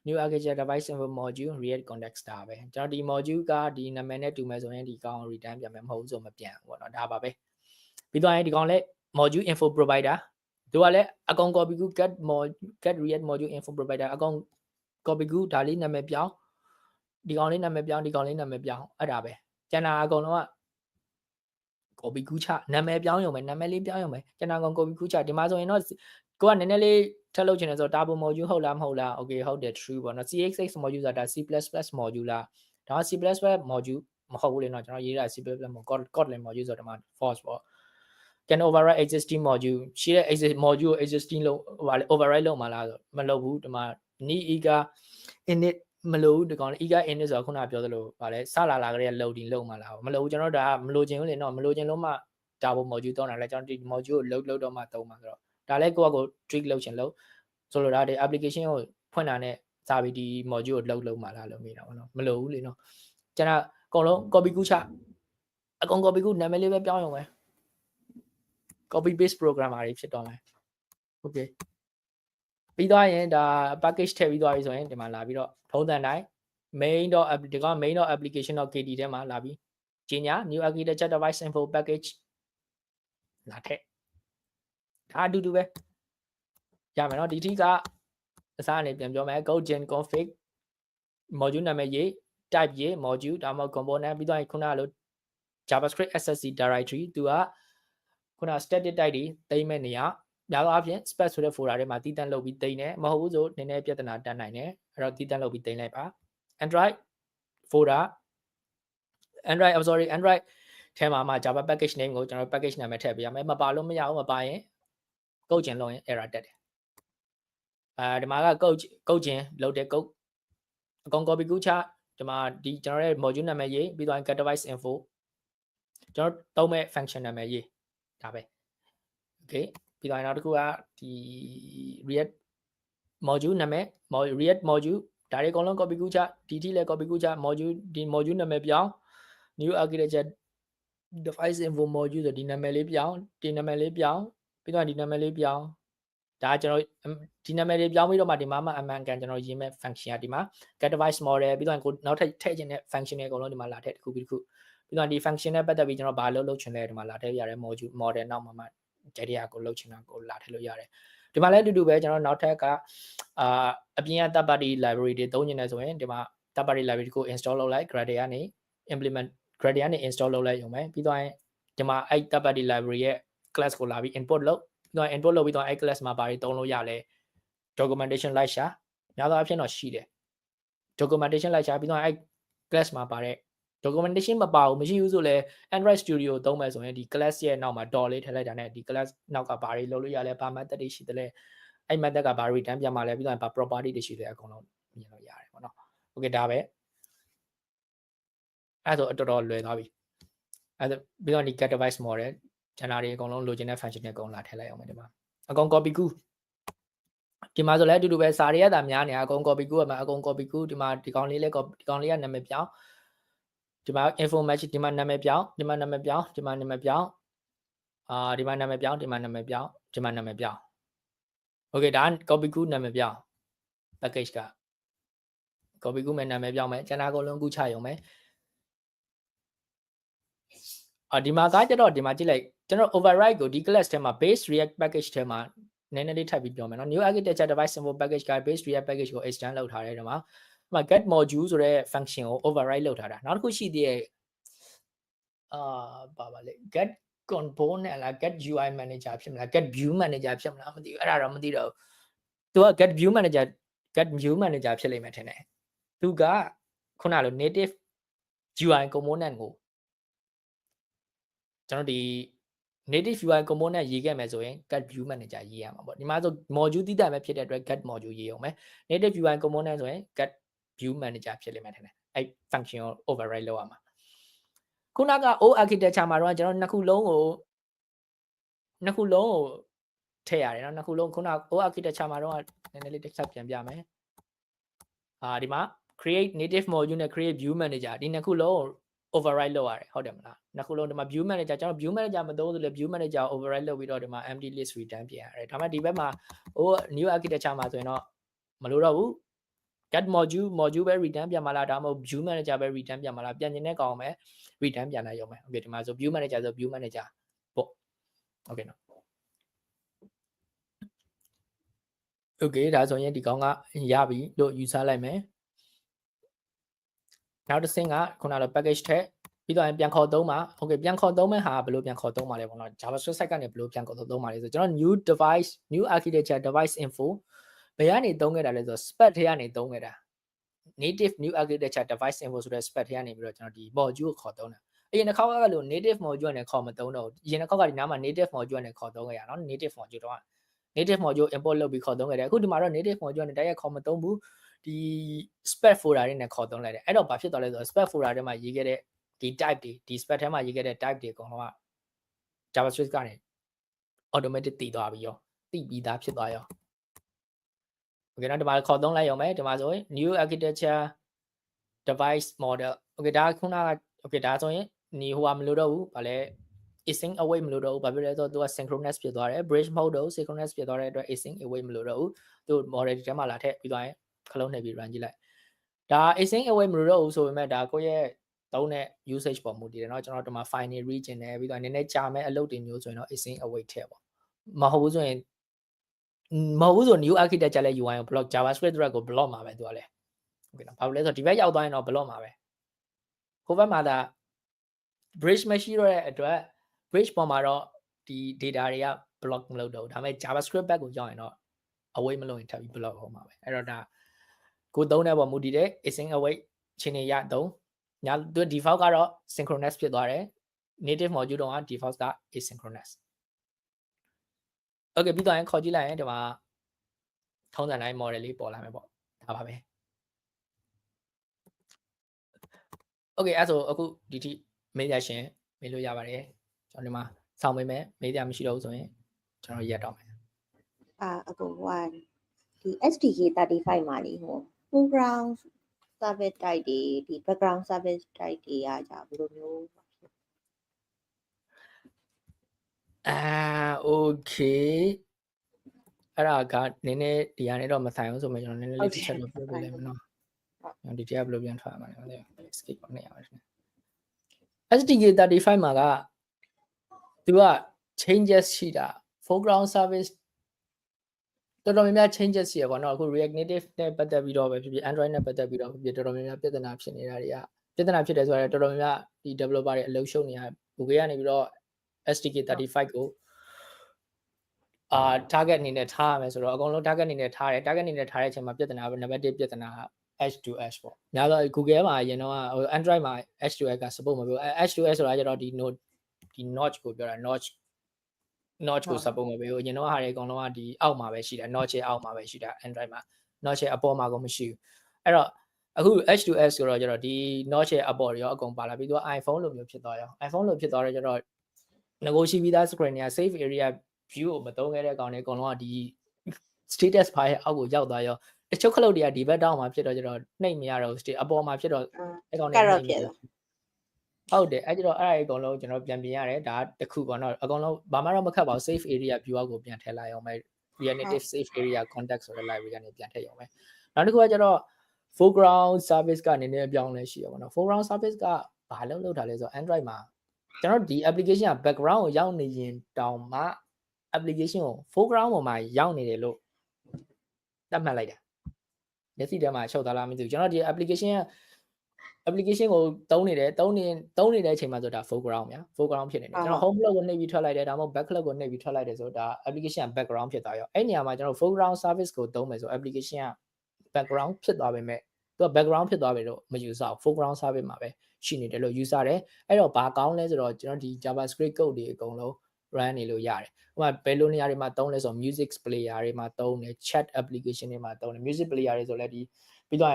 new architecture device info module react context ဒါပဲကျွန်တော်ဒီ module ကဒီနာမည်နဲ့တူမယ်ဆိုရင်ဒီကောင် return ပြန်မယ်မဟုတ်ဆိုမပြန်ဘူးပေါ့နော်ဒါပါပဲပြီးတော့ရင်ဒီကောင်လည်း module info provider တို့ကလည်းအကောင် copy ကူ get react module info provider အကောင် copy ကူဒါလေးနာမည်ပြောင်းဒီကောင်လေးနာမည်ပြောင်းဒီကောင်လေးနာမည်ပြောင်းအဲ့ဒါပဲကျန်တာအကောင်လုံးက copy ကူးချနာမည်ပြောင်းရုံပဲနာမည်လေးပြောင်းရုံပဲကျန်တာကောင် copy ကူးချဒီမှာဆိုရင်တော့ကိုကနည်းနည်းလေးထပ်လုပ်ချင်တယ်ဆိုတော့ turbo module ဟုတ်လားမဟုတ်လား okay ဟုတ်တယ် true ပေါ့နော် cx6 module ဆိုတာ c++ module လားဒါက c++ module မဟုတ်ဘူးလေနော်ကျွန်တော်ရေးတာ c++ Kotlin module ဆိုတော့ဒီမှာ false ပေါ့ can override existing module ရှိတဲ့ exist module existing လို့ဟို override လုပ်မှာလားဆိုမလုပ်ဘူးဒီမှာ need eager init မလို့ဒီကောင် eager init ဆိုတော့ခုနပြောသလိုဗာလဲစလာကလေးက loading လုပ်မှာလားမလို့ကျွန်တော်ဒါမလို့ခြင်းဘူးလေနော်မလို့ခြင်းလို့မှ turbo module တောင်းတာလဲကျွန်တော်ဒီ module ကို load တော့မှသုံးမှာဆိုတော့ဒါလည်းကိုယ့်ကို tweak လုပ်ချင်လို့ဆိုလိုတာဒီ application ကိုဖွင့်တာနဲ့စာပြီးဒီ module ကို load မှာလားလို့မေးတာပေါ့နော်မလို့ဘူးလေနော်ကျွန်တော်အကုန်လုံး copy ကူးချအကုန် copy ကူးနာမည်လေးပဲပြောင်းရုံပဲ copy paste programmer တွေဖြစ်တော့မယ် okay ပြီးသွားရင်ဒါ package ထည့်ပြီးသွားပြီဆိုရင်ဒီမှာလာပြီးတော့ထုံးစံတိုင်း main.application.kt ထဲမှာလာပြီးကြီးညာ new architecture device info package လာထည့်ဒါအတူတူပဲရမယ်နော်ဒီထိကအစားအနေပြန်ပြောမယ် go gen config module နာမည်ရေး type ရေး module ဒါမှမဟုတ် component ပြီးသွားရင်ခုနကလို javascript accessory directory သူကခုန static type တွေသိမ်းမဲ့နေရများသောအားဖြင့် spec ဆိုတဲ့ folder ထဲမှာတည်တံ့လုပ်ပြီးသိမ်းတယ်မဟုတ်ဘူးဆိုနည်းနည်းပြဿနာတက်နိုင်တယ်အဲ့တော့တည်တံ့လုပ်ပြီးသိမ်းလိုက်ပါ android folder android android ထဲမှာ java package name ကိုကျွန်တော် package နာမည်ထည့်ပေးရမယ်မပါလို့မရဘူးမပါရင်ကုတ်ကျင်လုပ်ရင် error တက်တယ်ဒီမှာကကုတ်ကျင်လုပ်တဲ့ကုတ်အကောင် copy ကူးချဒီမှာဒီကျွန်တော်ရဲ့ module နာမည်ရေးပြီးသွားရင် get device info ကျွန်တော်သုံးမဲ့ function နာမည်ရေးဒါပဲ okay ပြီးတော့နောက်တစ်ခုကဒီ react module နာမည် react module ဒါတွေအကုန်လုံး copy ကူးချဒီထိလည်း copy ကူးချ module ဒီ module နာမည်ပြောင်း new architecture device info module ဆိုဒီနာမည်လေးပြောင်းဒီနာမည်လေးပြောင်းပြီးတော့ဒီနာမည်လေးပြောင်းဒါကျွန်တော်ဒီနာမည်လေးပြောင်းပြီးတော့မှဒီမှာမှအမှန်ကန်ကျွန်တော်ရေးမဲ့ function ကဒီမှာ get device model ပြီးတော့ကိုနောက်ထပ်ထည့်ခြင်းတဲ့ function တွေအကုန်လုံးဒီမှာလာထည့်တစ်ခုပြီးတစ်ခုပြီးတော့ဒီ function နဲ့ပတ်သက်ပြီးကျွန်တော်ဘာလုပ်ချင်လဲဒီမှာလာထည့်ရတယ် module model နောက်မှာJava ကိုလုပ်ချင်တာကိုလာထည့်လို့ရတယ်ဒီမှာလည်းအတူတူပဲကျွန်တော်နောက်ထပ်ကအပြင်က third party library တွေသုံးနေတယ်ဆိုရင်ဒီမှာ third party library ကို install လုပ်လိုက် Gradle ကနေ implement Gradle ကနေ install လုပ်လိုက်ရုံပဲပြီးတော့ဒီမှာအဲ့ third party library ရဲ့ class ကိုလာပြီး import လုပ်ပြီးတော့ import လုပ်ပြီးတော့အဲ့ class မှာဘာတွေသုံးလို့ရလဲ documentation လိုက်ရှာများသောအားဖြင့်တော့ရှိတယ် documentation လိုက်ရှာပြီးတော့အဲ့ class မှာပါတဲ့documentation မပါဘူးမရှိဘူးဆိုလဲ Android Studio သုံးမယ်ဆိုရင်ဒီ class ရဲ့နောက်မှာ dot လေးထည့်လိုက်တာနဲ့ဒီ class နောက်ကဘာတွေလုပ်လို့ရလဲဘာ method တွေရှိသလဲအဲ့ method ကဘာ return ပြန်มาလဲပြီးတော့ဘာ property တွေရှိလဲအကုန်လုံးမြင်လို့ရတယ်ပေါ့နော် okay ဒါပဲအဲ့ဆိုတော်တော်လွယ်သွားပြီအဲ့ဒါပြီးတော့ဒီ get device model ဂျန်နာတွေအကုန်လုံးလိုချင်တဲ့ function တွေအကုန်လာထည့်လိုက်အောင်မယ်ဒီမှာအကုန် copy ကူဒီမှာဆိုလဲအတူတူပဲစာတွေရတာများနေအကုန် copy ကူမှာအကုန် copy ကူဒီမှာဒီကောင်လေးလဲဒီကောင်လေးကနာမည်ပြောင်းဒီမှာ information ဒီမှာနာမည်ပြောင်းဒီမှာနာမည်ပြောင်းဒီမှာနာမည်ပြောင်းဒီမှာနာမည်ပြောင်းဒီမှာနာမည်ပြောင်းဒီမှာနာမည်ပြောင်း okay ဒါ copy ကူနာမည်ပြောင်း package က copy ကူမဲ့နာမည်ပြောင်းမယ်ကျန်တာအကုန်လုံးကူချရုံပဲဒီမှာကကြတော့ဒီမှာကြည့်လိုက်ကျွန်တော် override ကိုဒီ class ထဲမှာ base react package ထဲမှာနည်းနည်းလေးထပ်ပြီးပြောမယ်နော် new architecture device info package က base react package ကို extend လုပ်ထားတယ်ဒီမှာ get module ဆိုတဲ့ function ကို override လုပ်ထားတာနောက်တစ်ခုရှိသေးတယ်ပါလေ get component လား get UI manager ဖြစ်မလား get view manager ဖြစ်မလားမသိဘူးအဲ့ဒါတော့မသိတော့သူက get view manager ဖြစ်လိမ့်မယ်ထင်တယ်သူကခုနလို native UI component ကိုကျွန်တော်ဒီ native UI component ရေးခဲ့မယ်ဆိုရင် get view manager ရေးရမှာပေါ့ဒီမှာဆို module တိတက်ပဲဖြစ်တဲ့အတွက် get module ရေးအောင်မယ် native UI component ဆိုရင် get view manager ဖြစ်လိမ့်မယ်ထင်တယ်အဲ့ function ကို override လုပ်ရမှာခုနက O architecture မှာတော့ကျွန်တော်နှစ်ခုလုံးကိုထည့်ရတယ်နော်နှစ်ခုလုံးခုန O architecture မှာတော့နည်းနည်းလေးတစ်ချက်ပြန်ပြမယ်ဒီမှာ create native module နဲ့ create view manager ဒီနှစ်ခုလုံး override လုပ်ရတယ်ဟုတ်တယ်မလားနှစ်ခုလုံးဒီမှာ view manager ကျွန်တော် view manager မသုံးဆိုလေ view manager override လုပ်ပြီးတော့ဒီမှာ empty list return ပြန်ရတယ်ဒါမှဒီဘက်မှာ new architecture မှာဆိုရင်တော့မလို့တော့ဘူး get module ပဲ return ပြန်มาလားဒါမှမဟုတ် view manager ပဲ return ပြန်มาလားပြန်နေတဲ့ကောင်ပဲ return ပြန်လိုက်ရုံပဲ okay ဒီမှာဆို view manager ဆို view manager ပေါ့ okay နော် okay ဒါဆိုရင်ဒီကောင်ကရပြီလို့ယူဆလိုက်မယ်နောက်တစ်ဆင့်ကခုနက package ထည့်ပြီးတော့ပြန်ခေါ်သုံးပါ okay ပြန်ခေါ်သုံးမဲ့ဟာဘယ်လိုပြန်ခေါ်သုံးပါလဲပေါ့နော် JavaScript site ကနေဘယ်လိုပြန်ခေါ်သုံးပါလဲဆိုကျွန်တော် new architecture device info ဘယ်ကနေသုံးခဲ့တာလဲဆိုတော့ spec ထဲကနေသုံးခဲ့တာ native new architecture device info ဆိုတဲ့ spec ထဲကနေပြီးတော့ကျွန်တော်ဒီ module ကိုခေါ်သုံးတာအရင်တစ်ခေါက်ကလို့ native module နဲ့ခေါ်မသုံးတော့အရင်တစ်ခေါက်ကဒီနားမှာ native module နဲ့ခေါ်သုံးခဲ့ရနော် native module တော့ native module import လုပ်ပြီးခေါ်သုံးခဲ့တယ်အခုဒီမှာတော့ native module နဲ့တိုက်ရိုက်ခေါ်မသုံးဘူးဒီ spec folder တွေနဲ့ခေါ်သုံးလိုက်တယ်အဲ့တော့ဘာဖြစ်သွားလဲဆိုတော့ spec folder ထဲမှာရေးခဲ့တဲ့ဒီ type တွေဒီ spec ထဲမှာရေးခဲ့တဲ့ type တွေအကုန်လုံးက JavaScript ကနေ automatic တည်သွားပြီးရောတည်ပြီးသားဖြစ်သွားရော okay နော်ဒီမှာခေါ်သုံးလိုက်ရုံပဲဒီမှာဆိုရင် new architecture device model okay ဒါခုနက okay ဒါဆိုရင်ဒီဟိုကမလို့တော့ဘူးဗာလဲ async away မလို့တော့ဘူးဘာဖြစ်လဲဆိုတော့သူက synchronous ဖြစ်သွားတယ် bridge mode တော့ synchronous ဖြစ်သွားတဲ့အတွက် async away မလို့တော့ဘူးသူ model ဒီထဲမှာလာထည့်ပြီးသွားရင်ခလုံးနှိပ်ပြီး run ကြည့်လိုက်ဒါ async away မလို့တော့ဘူးဆိုပေမဲ့ဒါကိုယ့်ရဲ့သုံးတဲ့ usage ပေါ်မူတည်တယ်เนาะကျွန်တော်တို့ဒီမှာ file တွေ read ကျင်တယ်ပြီးတော့နည်းနည်းကြာမဲ့အလုပ်တွေမျိုးဆိုရင်တော့ async away ထည့်ပေါ့မဟုတ်ဘူးဆိုရင်မဟုတ်ဘူးဆို new architecture လဲ UI ကို block JavaScript thread ကို block မှာပဲသူကလဲ okay နော်ဘာလို့လဲဆိုတော့ဒီဘက်ရောက်သွားရင်တော့ block မှာပဲဟိုဘက်မှာဒါ bridge မရှိတော့တဲ့အတွက် bridge ပေါ်မှာတော့ဒီ data တွေက block မလုပ်တော့ဘူးဒါပေမဲ့ JavaScript back ကိုရောက်ရင်တော့ away မလုပ်ရင်ထပ်ပြီး block ဟောမှာပဲအဲ့တော့ဒါကိုသုံးတဲ့ပေါ်မူတည်တဲ့ async away ချင်းနေရသုံးညာသူ default ကတော့ synchronous ဖြစ်သွားတယ် native module တော့ default က asynchronous okay ပြီးတော့ရင်ခေါ်ကြည့်လိုက်ရင်ဒီမှာထုံးစံတိုင်း model လေးပေါ်လာမယ်ပေါ့ဒါပါပဲ okay အဲ့ဆိုအခုဒီထိမေးရရှင်မေးလို့ရပါတယ်ကျွန်တော်ဒီမှာစောင့်ပေးမယ်မေးရမရှိတော့ဘူးဆိုရင်ကျွန်တော်ရက်တော့မယ်အကိုကဒီ SDK 35မှာလေဟို foreground service type တွေဒီ background service type တွေကじゃဘယ်လိုမျိုးokay အဲ့ဒါကနည်းနည်းဒီကနေတော့မဆိုင်ဘူးဆိုမှကျွန်တော်နည်းနည်းလေးတစ်ချက်လို့ပြောပြလိုက်မယ်နော်ဒီတရားဘယ်လိုပြန်ထွက်ရမှာလဲမသိဘူး escape လုပ်နေရပါတယ် SDK 35မှာကသူက changes ရှိတာ foreground service တော်တော်များများ changes ရှိရပါတော့အခု React Native နဲ့ပတ်သက်ပြီးတော့ပဲဖြစ်ဖြစ် Android နဲ့ပတ်သက်ပြီးတော့ဖြစ်တော်တော်များများပြဿနာဖြစ်နေတာတွေကပြဿနာဖြစ်တယ်ဆိုတော့တော်တော်များများဒီ developer တွေအလုပ်ရှုပ်နေရ Google ကနေပြီးတော့ SDK 35ကိုtarget အနေနဲ့ထားရမယ်ဆိုတော့အကုန်လုံး target အနေနဲ့ထားတယ် target အနေနဲ့ထားတဲ့အချိန်မှာပြဿနာပဲ number 1ပြဿနာက H2H ပေါ့များတော့ Google မှာအရင်တော့ Android မှာ H2H က support မလုပ်H2H ဆိုတာကျတော့ဒီ notch ကိုပြောတာ notch ကို support မပေးဘူးအရင်တော့ဟာတွေအကုန်လုံးကဒီအောက်မှာပဲရှိတာ notch ရဲ့အောက်မှာပဲရှိတာ Android မှာ notch ရဲ့အပေါ်မှာကိုမရှိဘူးအဲ့တော့အခု H2S ဆိုတော့ကျတော့ဒီ notch ရဲ့အပေါ်တွေရောအကုန်ပါလာပြီးတော့ iPhone လိုမျိုးဖြစ်သွားရော iPhone လိုဖြစ်သွားတော့ကျတော့ငကိုရှိပြီးသား screen တွေက save area view ကိုမသုံးခဲ့တဲ့ကောင်တွေအကုန်လုံးကဒီ status file ရဲ့အောက်ကိုရောက်သွားရောတချို့ခလုတ်တွေကဒီဘက်တောင်းမှာဖြစ်တော့ကျတော့နှိပ်မရတော့ state အပေါ်မှာဖြစ်တော့အဲ့ကောင်တွေနှိပ်ဖြစ်ဟုတ်တယ်အဲ့ကျတော့အဲ့အကုန်လုံးကျွန်တော်ပြန်ပြင်ရတယ်ဒါတခုပေါ့နော်အကုန်လုံးဘာမှတော့မခက်ပါဘူး save area view ကိုပြန်ထည့်လိုက်အောင်မယ် React Native save area context ဆိုတဲ့ library ကနေပြန်ထည့်ရအောင်မယ်နောက်တစ်ခုကကျတော့ foreground service ကနည်းနည်းအပြောင်းလဲရှိရပါတော့ foreground service ကဘာလုပ်တာလဲဆိုတော့ Android မှာကျွန်တော်ဒီ application က background ကိုရောက်နေရင်တောင်မှ application ကို foreground ပေါ်မှာရောက်နေတယ်လို့သတ်မှတ်လိုက်တာမျက်စိထဲမှာချုပ်သွားလားမသိဘူးကျွန်တော်ဒီ application က application ကိုတုံးနေတဲ့အချိန်မှာဆိုတာ foreground ဗျာ foreground ဖြစ်နေတယ်ကျွန်တော် home plug ကိုနှိပ်ပြီးထွက်လိုက်တယ်ဒါမှမဟုတ် back plug ကိုနှိပ်ပြီးထွက်လိုက်တယ်ဆိုတော့ဒါ application က background ဖြစ်သွားရောအဲ့နေရာမှာကျွန်တော် foreground service ကိုသုံးမယ်ဆို application က background ဖြစ်သွားပေမဲ့သူက background ဖြစ်သွားပြီလို့မယူဆဘူး foreground service မှာပဲရှိနေတယ်လို့ယူဆတယ်အဲ့တော့ဘာကောင်းလဲဆိုတော့ကျွန်တော်ဒီ JavaScript code တွေအကုန်လုံး run နေလို့ရတယ်ဥပမာဘယ်လိုနေရာတွေမှာသုံးလဲဆိုတော့ music player တွေမှာသုံးတယ် chat application တွေမှာသုံးတယ် music player တွေဆိုလည်းဒီပြီးတော့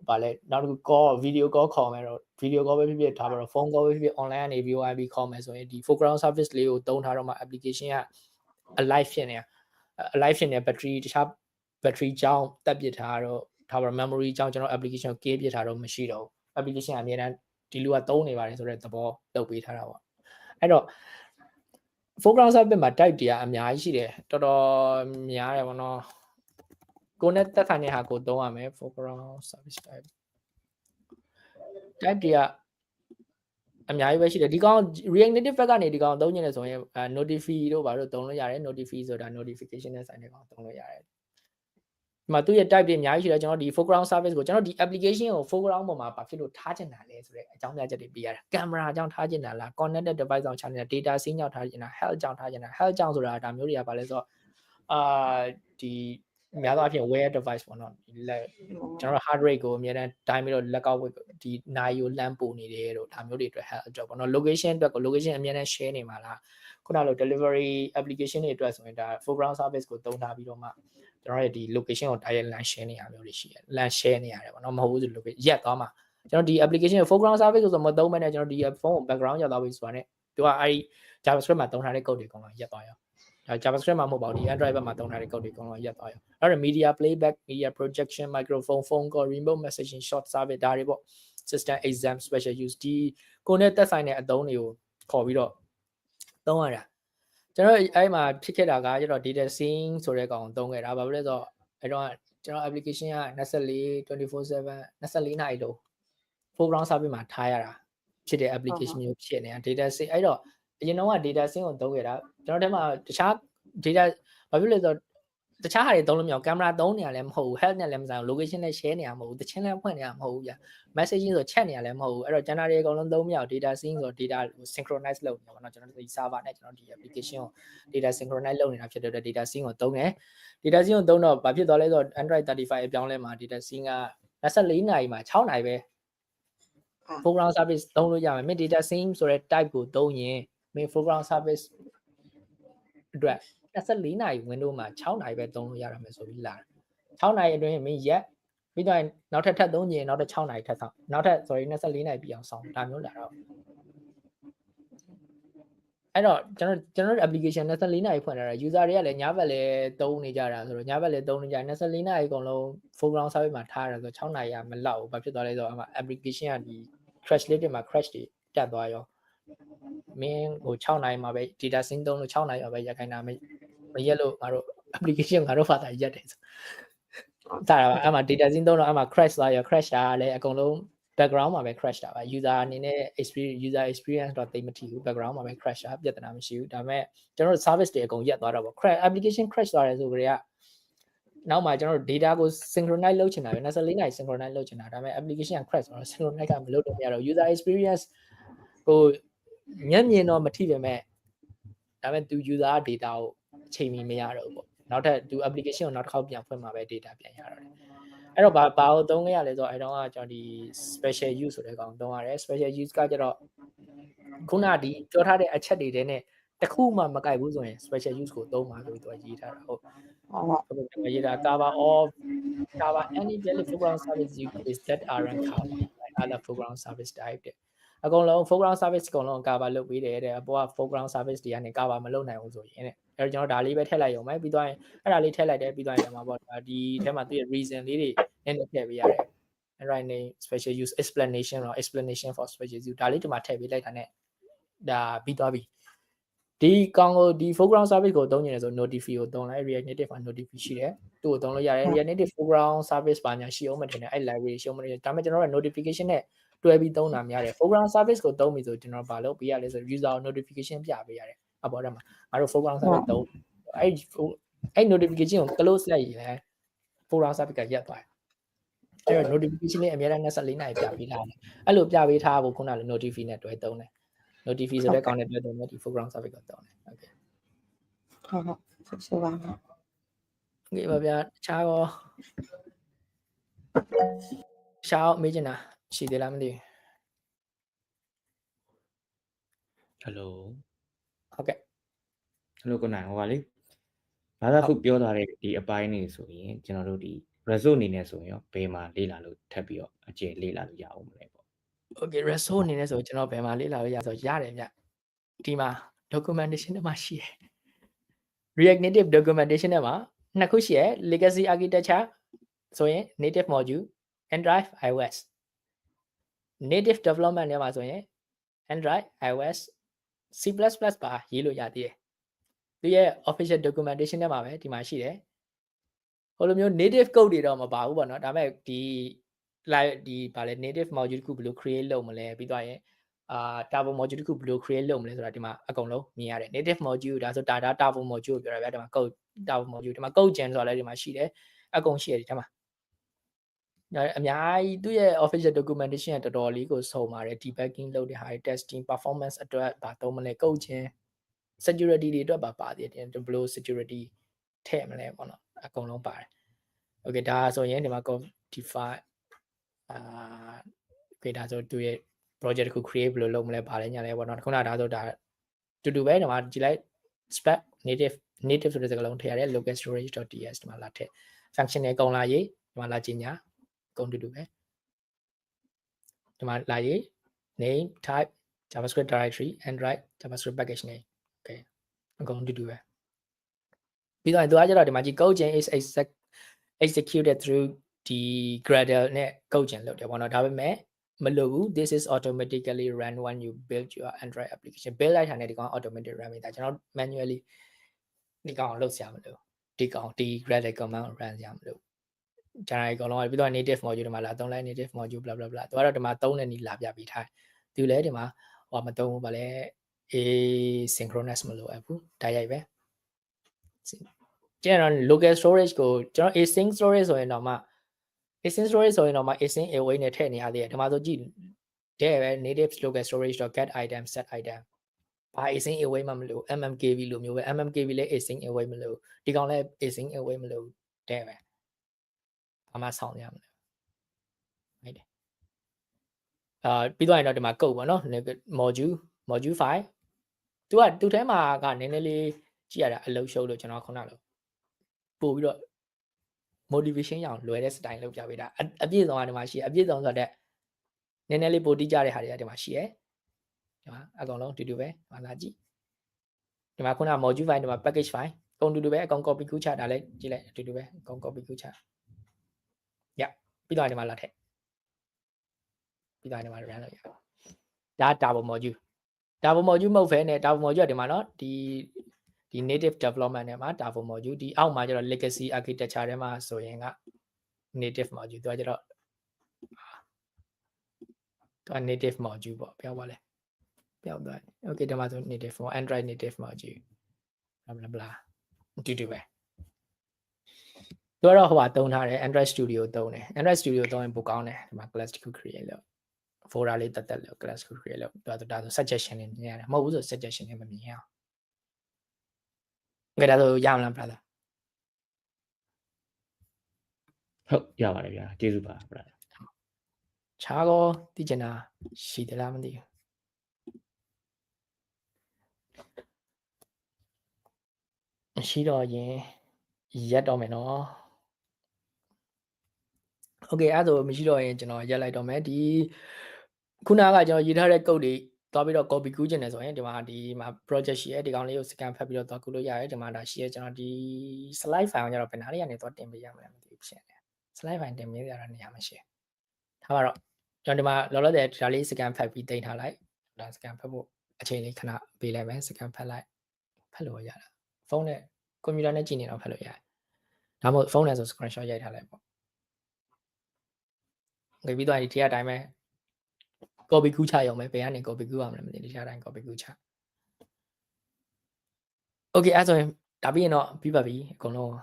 ဗာလဲနောက်တစ်ခု call video call ခေါ်မယ်တော့ video call ပဲဖြစ်ဖြစ်ထားပါတော့ phone call ပဲဖြစ်ဖြစ် online ကနေ VoIP ခေါ်မယ်ဆိုရင်ဒီ foreground service လေးကိုသုံးထားတော့မှ application က alive ဖြစ်နေalive ဖြစ်နေ battery တခြား battery ကြောင်းတက်ပစ်ထားတော့ထားပါတော့ memory ကြောင်းကျွန်တော် application ကို key ပစ်ထားတော့မရှိတော့ဘူး application ကအများတန်းဒီလူကသုံးနေပါတယ်ဆိုတဲ့သဘောလုပ်ပေးထားတာပေါ့အဲ့တော့ foreground service မှာ type တွေကအများကြီးရှိတယ်တော်တော်များတယ်ပေါ့နော်ကိုနဲ့သက်ဆိုင်တဲ့ဟာကိုသုံးရမယ် foreground service type တွေကအများကြီးပဲရှိတယ်ဒီကောင် React Native ဘက်ကနေဒီကောင်သုံးနေတယ်ဆိုရင် notify တို့ဘာလို့သုံးလို့ရတယ် notify ဆိုတာ notification နဲ့ဆိုင်တဲ့ကောင်သုံးလို့ရတယ်ဒီမှာသူ့ရဲ့ type တွေအများကြီးရှိတယ်ကျွန်တော်ဒီ foreground service ကိုကျွန်တော်ဒီ application ကို foreground ပေါ်မှာဘာဖြစ်လို့ထားချင်တာလဲဆိုတဲ့အကြောင်းပြချက်တွေပြရတာ camera ကြောင့်ထားချင်တာလား connected device ကြောင့်ထားချင်တာ data sync ကြောင့်ထားချင်တာ health ကြောင့်ထားချင်တာ health ကြောင့်ဆိုတာဒါမျိုးတွေကဘာလဲဆိုတော့ဒီများသောအားဖြင့် wear device ပေါ့နော်ဒီလက်ကျွန်တော် heart rate ကိုအများတန်းတိုင်းပြီးတော့လက်ကောက်ဝတ်ဒီနိုင်ကိုလှမ်းပို့နေတယ်တို့ဒါမျိုးတွေအတွက် health အတွက်ပေါ့နော် location အတွက်ကို location အများတန်း share နေမှာလားခုနလို delivery application တွေအတွက်ဆိုရင်ဒါ foreground service ကိုသုံးထားပြီးတော့မှကျွန်တော်ရဲ့ဒီ location ကို direct line share နေရမျိုးတွေရှိတယ် line share နေရတယ်ပေါ့နော်မဟုတ်ဘူးဆို location ရက်သွားမှာကျွန်တော်ဒီ application ကို foreground service ကိုဆိုမသုံးဘဲနဲ့ကျွန်တော်ဒီ phone ကို background ရောက်သွားပြီဆိုတာ ਨੇ သူကအဲဒီ JavaScript မှာသုံးထားတဲ့ code တွေအကုန်လုံးရက်သွားရောဒါ JavaScript မှာမဟုတ်ပါဘူးဒီ Android ဘက်မှာသုံးထားတဲ့ code တွေအကုန်လုံးရက်သွားရောအဲ့တော့ media playback media projection microphone phone call remote messaging short service ဒါတွေပေါ့ system exam special use ဒီကိုနဲ့သက်ဆိုင်တဲ့အသုံးတွေကိုခေါ်ပြီးတော့သုံးရတာကျွန်တော်အဲ့မှာဖြစ်ခဲ့တာကကျတော့ data sync ဆိုတဲ့ကောင်သုံးခဲ့တာဘာဖြစ်လဲဆိုတော့အဲ့တော့ကျွန်တော် application က24/7 24 နာရီလုံး foreground service မှာထားရတာဖြစ်တဲ့ application မျိုးဖြစ်နေတာ data sync အဲ့တော့အရင်တော့က data sync ကိုသုံးခဲ့တာကျွန်တော်ထဲမှာတခြား data ဘာဖြစ်လဲဆိုတော့တခြားဟာတွေသုံးလို့မရအောင် camera သုံးနေရလည်းမဟုတ်ဘူး health နဲ့လည်းမဆိုင်ဘူး location နဲ့ share နေရမဟုတ်ဘူးတချင်းလည်းဖွင့်နေရမဟုတ်ဘူးဗျ messaging ဆို chat နေရလည်းမဟုတ်ဘူးအဲ့တော့ channel တွေအကုန်လုံးသုံးမရအောင် data sync ဆို data synchronize လုပ်နေပါတော့ကျွန်တော်ဒီ server နဲ့ကျွန်တော်ဒီ application ကို data synchronize လုပ်နေတာဖြစ်တဲ့အတွက် data sync ကိုသုံးတယ် data sync ကိုသုံးတော့ဘာဖြစ်သွားလဲဆိုတော့ Android 35အပြောင်းလဲမှာ data sync က24နာရီမှာ6နာရီပဲ foreground service သုံးလို့ရမယ်မင်း data sync ဆိုတဲ့ type ကိုသုံးရင်မင်း foreground service အတွက်24နာရီ window မှာ6နာရီပဲသုံးလို့ရတာမယ်ဆိုပြီးလာ6နာရီအတွင်းမင်းရက်ပြီးတော့နောက်ထပ်သုံးရင်နောက်ထပ်6နာရီထပ်ဆောင်နောက်ထပ် sorry 24နာရီပြအောင်ဆောင်ဒါမျိုးလာတော့အဲ့တော့ကျွန်တော် application 24နာရီဖွင့်ထားတာ user တွေကလည်းညဘက်လည်းသုံးနေကြတာဆိုတော့ညဘက်လည်းသုံးနေကြ24နာရီအကုန်လုံး foreground service မှာထားရဆိုတော့6နာရီကမလောက်ဘူးဘာဖြစ်သွားလဲဆိုတော့ application ကဒီ crash လေးတွေမှာ crash တွေတက်သွားရောမင်းဟို6နာရီမှာပဲ data sync သုံးလို့6နာရီမှာပဲရက်ခိုင်းတာမရက်လို့ငါတို့ application ငါတို့ဖာသာရက်တယ်ဆိုဒါပါအဲ့မှာ data sync သုံးတော့အဲ့မှာ crash သွားရော crash တာလည်းအကုန်လုံး background မှာပဲ crash တာပါ user အနေနဲ့ user experience တော့သိမထီဘူး background မှာပဲ crash တာပြဿနာမရှိဘူးဒါပေမဲ့ကျွန်တော်တို့ service တွေအကုန်ရက်သွားတော့ပေါ့ crash application crash သွားတယ်ဆိုကြတဲ့နောက်မှာကျွန်တော်တို့ data ကို synchronize လုပ်ချင်တာပဲ24နာရီ synchronize လုပ်ချင်တာဒါပေမဲ့ application crash သွားတော့ synchronize ကမလုပ်တော့မရတော့ user experience ဟိုညံ့မြင်တော့မထိပေမဲ့ဒါပေမဲ့သူ user data ကိုအချိန်မီမရတော့ဘူးပေါ့နောက်ထပ်သူ application ကိုနောက်တစ်ခေါက်ပြန်ဖွင့်မှာပဲ data ပြန်ရတော့တယ်အဲ့တော့ဘာကိုသုံးခဲ့ရလဲဆိုတော့အဲ့တော့ကကျွန်တော်ဒီ special use ဆိုတဲ့ကောင်သုံးရတယ် special use ကကျတော့ခုနဒီပြောထားတဲ့အချက်တွေနဲ့တခုမှမကိုက်ဘူးဆိုရင် special use ကိုသုံးပါလို့သူကရေးထားတာဟုတ်ရေးတာ cover any valid foreground service use that aren't covered by other foreground service type တဲ့အကုန်လုံး foreground service အကုန်လုံး cover လုပ်ပေးတယ်တဲ့အပေါ်က foreground service တွေကနေ cover မလုပ်နိုင်ဘူးဆိုရင်တဲ့အဲ့တော့ကျွန်တော်ဒါလေးပဲထည့်လိုက်ရုံပဲပြီးတော့အဲ့ဒါလေးထည့်လိုက်တယ်ပြီးတော့ဒီမှာပေါ့ဒီထဲမှာသူရဲ့ reason လေးတွေနည်းနည်းထည့်ပေးရတယ် right name special use explanation or explanation for special use ဒါလေးဒီမှာထည့်ပေးလိုက်တာ ਨੇ ဒါပြီးသွားပြီဒီကောင်ကိုဒီ foreground service ကိုသုံးနေတယ်ဆို notify ကိုသုံးလိုက် React Native မှာ notify ရှိတယ်သူ့ကိုသုံးလို့ရတယ် React Native foreground service ဘာညာရှိအောင်မထင်နဲ့အဲ့ library ရှိအောင်မထင်ဒါပေမဲ့ကျွန်တော်တို့ notification နဲ့တွဲပြီးသုံးတာများတယ် foreground service ကိုသုံးပြီဆိုကျွန်တော်ဘာလုပ်ပေးရလဲဆို user notification ပြပေးရတယ်အပေါ်ထဲမှာငါတို့ foreground service သုံးအဲ့ notification ကို close လိုက်ရင် foreground service ကရက်သွားတယ် အဲ့တော့ notification လေးအများအား24နာရီပြပေးထားတယ်အဲ့လိုပြပေးထားဖို့ခုနကလို notify နဲ့တွဲသုံးတယ် notify ဆိုတဲ့ကောင်နဲ့တွဲသုံးတယ်ဒီ foreground service ကိုသုံးတယ် okay ဟုတ်ဆိုပါမယ် okay ပါဗျာတခြားရောရှားမေးချင်တာရှိသေးလားမသိဘူး hello ဟုတ်ကဲ့ hello ကိုနိုင်ဟိုပါလေဘာသာခုပြောထားတဲ့ဒီအပိုင်းနေဆိုရင်ကျွန်တော်တို့ဒီ result အနေနဲ့ဆိုရင်ရောဘယ်မှာလေ့လာလို့ထပ်ပြီးတော့အကျယ်လေ့လာလို့ရအောင်မလဲပေါ့ okay result အနေနဲ့ဆိုကျွန်တော်ဘယ်မှာလေ့လာလို့ရဆိုရတယ်ဗျဒီမှာ documentation ထဲမှာရှိတယ် React Native documentation ထဲမှာနှစ်ခုရှိရယ် legacy architecture ဆိုရင် native module Android iOS native development ထဲမှာဆိုရင် Android iOS C++ ပါရေးလို့ရသေးတယ်သူရဲ့ official documentation ထဲမှာပဲဒီမှာရှိတယ်ဟိုလိုမျိုး native code တွေတော့မပါဘူးပေါ့နော်ဒါပေမဲ့ဒီဗာလဲ native module တစ်ခုဘယ်လို create လုပ်မလဲပြီးတော့ရင်turbo module တစ်ခုဘယ်လို create လုပ်မလဲဆိုတာဒီမှာအကုန်လုံးမြင်ရတယ် native module ဒါဆို data turbo module ကိုပြောတာဗျာဒီမှာ code turbo module ဒီမှာ code gen ဆိုတာလည်းဒီမှာရှိတယ်အကုန်ရှိရတယ်ဒီမှာအများကြီးသူ့ရဲ့ official documentation ကတော်တော်လေးကိုစုံပါတယ် debugging လုပ်တဲ့ဟာတွေ testing performance အတွက်ဗာသုံးမလဲ code gen security တွေအတွက်ပါသေးတယ်ဘယ်လို security ထည့်မလဲပေါ့နော်အကုန်လုံးပါတယ် okay ဒါဆိုရင်ဒီမှာ codify okay ဒါဆိုသူရဲ့ project ကို create ဘယ်လိုလုပ်မလဲပါလဲညာလဲပေါ့နော်ခုနဒါဆိုဒါတူတူပဲဒီမှာကြည့်လိုက် spec native ဆိုတဲ့စကားလုံးထည့်ရတယ် local storage.ts ဒီမှာလာထည့် function တွေအကုန်လာရေးဒီမှာလာကြီးညာအကုန်တူတူပဲဒီမှာလာရေး name type javascript directory android javascript package name okay အကုန်တူတူပဲပြီးတော့သူကကျတော့ဒီမှာကြည့် code gen is executed through the Gradle နဲ့ code gen လုပ်တယ်ပေါ့နော်ဒါပေမဲ့မလို့ဘူး this is automatically run when you build your Android application build လိုက်တာနဲ့ဒီကောင် automatic run နေတာကျွန်တော် manually ဒီကောင်လုပ်စရာမလိုဒီကောင်ဒီ Gradle command run စရာမလိုကျွန်တော်ဒီကောင်လုံးပြီးတော့ native module ဒီမှာလာသုံးလိုက် native module blah blah blah သူကတော့ဒီမှာသုံးတဲ့နည်းလာပြပေးထားသူလည်းဒီမှာဟိုမသုံးဘူးဗာလဲ asynchronous မလို့ဘူးတိုက်ရိုက်ပဲကျွန်တော် local storage ကိုကျွန်တော် async storage ဆိုရင်တော့မှ async storage ဆိုရင်တော့မှ async away နဲ့ထည့်နေရသေးတယ်ဒီမှာဆိုကြည့်တဲ့ပဲ native local storage.get item set item ဘာ async away မှမလို့ mmkv လိုမျိုးပဲ mmkv လည်း async away မလို့ဒီကောင်လည်း async away မလို့တဲ့ပဲဘာမှဆောင်းရမလို့ဟုတ်တယ်ပြီးတော့ရင်တော့ဒီမှာ code ပေါ့နော် module file သူထဲမှာကနည်းနည်းလေးကြည့်ရတာအလုံးရှုပ်လို့ကျွန်တော်ခုနလိုပို့ပြီးတော့ motivation ရအောင်လွယ်တဲ့ style လုပ်ပြပေးတာအပြည့်စုံကဒီမှာရှိအပြည့်စုံဆိုတော့နည်းနည်းလေးပို့တိကြတဲ့ဟာတွေကဒီမှာရှိရယ်ဒီမှာအကုန်လုံးတူတူပဲဟာလာကြည့်ဒီမှာခုန module file ဒီမှာ package file အကုန်တူတူပဲအကုန် copy ကူးချဒါလည်းကြည့်လိုက်အတူတူပဲအကုန် copy ကူးချရပြီးတော့ဒီမှာလာထည့်ပြီးတော့ဒီမှာ run လုပ်ရဒါ turbo module မဟုတ်ဘဲနဲ့ turbo module ကဒီမှာเนาะဒီ native development ထဲမှာ turbo module ဒီအောက်မှာကျတော့ legacy architecture ထဲမှာဆိုရင်က native module သူကကျတော့သူက native module ပေါ့ပြောပါလဲပြောသွား okay ဒီမှာဆို native for Android native module blah blah တူတူပဲသူကတော့ဟိုပါတုံးထားတယ် Android Studio တုံးတယ် Android Studio တုံးရင်ပိုကောင်းတယ်ဒီမှာ class တစ်ခု create လုပ် folder လေးတက်လို့ class တစ်ခု create လုပ်ဒါဆို suggestion တွေမြင်ရတယ်မဟုတ်ဘူးဆို suggestion တွေမမြင်ရအောင်okay ဒါဆိုရမလား brother ဟုတ်ရပါတယ်ဗျာကျေးဇူးပါ brother ခြားကောသိချင်တာရှိသလားမသိဘူးရှိတော့ရင်ရက်တော့မယ်နော် okay အဲ့ဒါဆိုမရှိတော့ရင်ကျွန်တော်ရက်လိုက်တော့မယ်ဒီခုနကကျွန်တော်ရေးထားတဲ့ code တွေသွားပြီးတော့ copy ကူးချင်တယ်ဆိုရင်ဒီမှာ project ရှိရဲဒီကောင်လေးကို scan ဖတ်ပြီးတော့သွားကူးလို့ရတယ်ဒီမှာဒါရှိရဲကျွန်တော်ဒီ slide file ကိုကျတော့ဘယ်နာလေးကနေသွားတင်ပေးရမလဲမသိဘူးဖြစ်နေ slide file တင်ပေးရတာနေရာမရှိထားပါတော့ကျွန်တော်ဒီမှာလောလောဆယ်ဒါလေး scan ဖတ်ပြီးတင်ထားလိုက်ဒါ scan ဖတ်ဖို့အချိန်လေးခဏပေးလိုက်မယ် scan ဖတ်လိုက်ဖတ်လို့ရတာဖုန်းနဲ့ကွန်ပျူတာနဲ့ကြည့်နေတော့ဖတ်လို့ရတယ်ဒါမှမဟုတ်ဖုန်းနဲ့ဆို screenshot ရိုက်ထားလိုက်ပေါ့ငွေပြီးတော့ဒီထည့်အတိုင်းပဲ copy ကူးချရုံပဲဘယ်ကနေ copy ကူးရမလဲမသိဒီထည့်အတိုင်း copy ကူးချ okay အဲ့ဆိုရင်ဒါပြီးရင်တော့ပြီးပါပြီအကုန်လုံး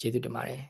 ကျေးဇူးတင်ပါတယ်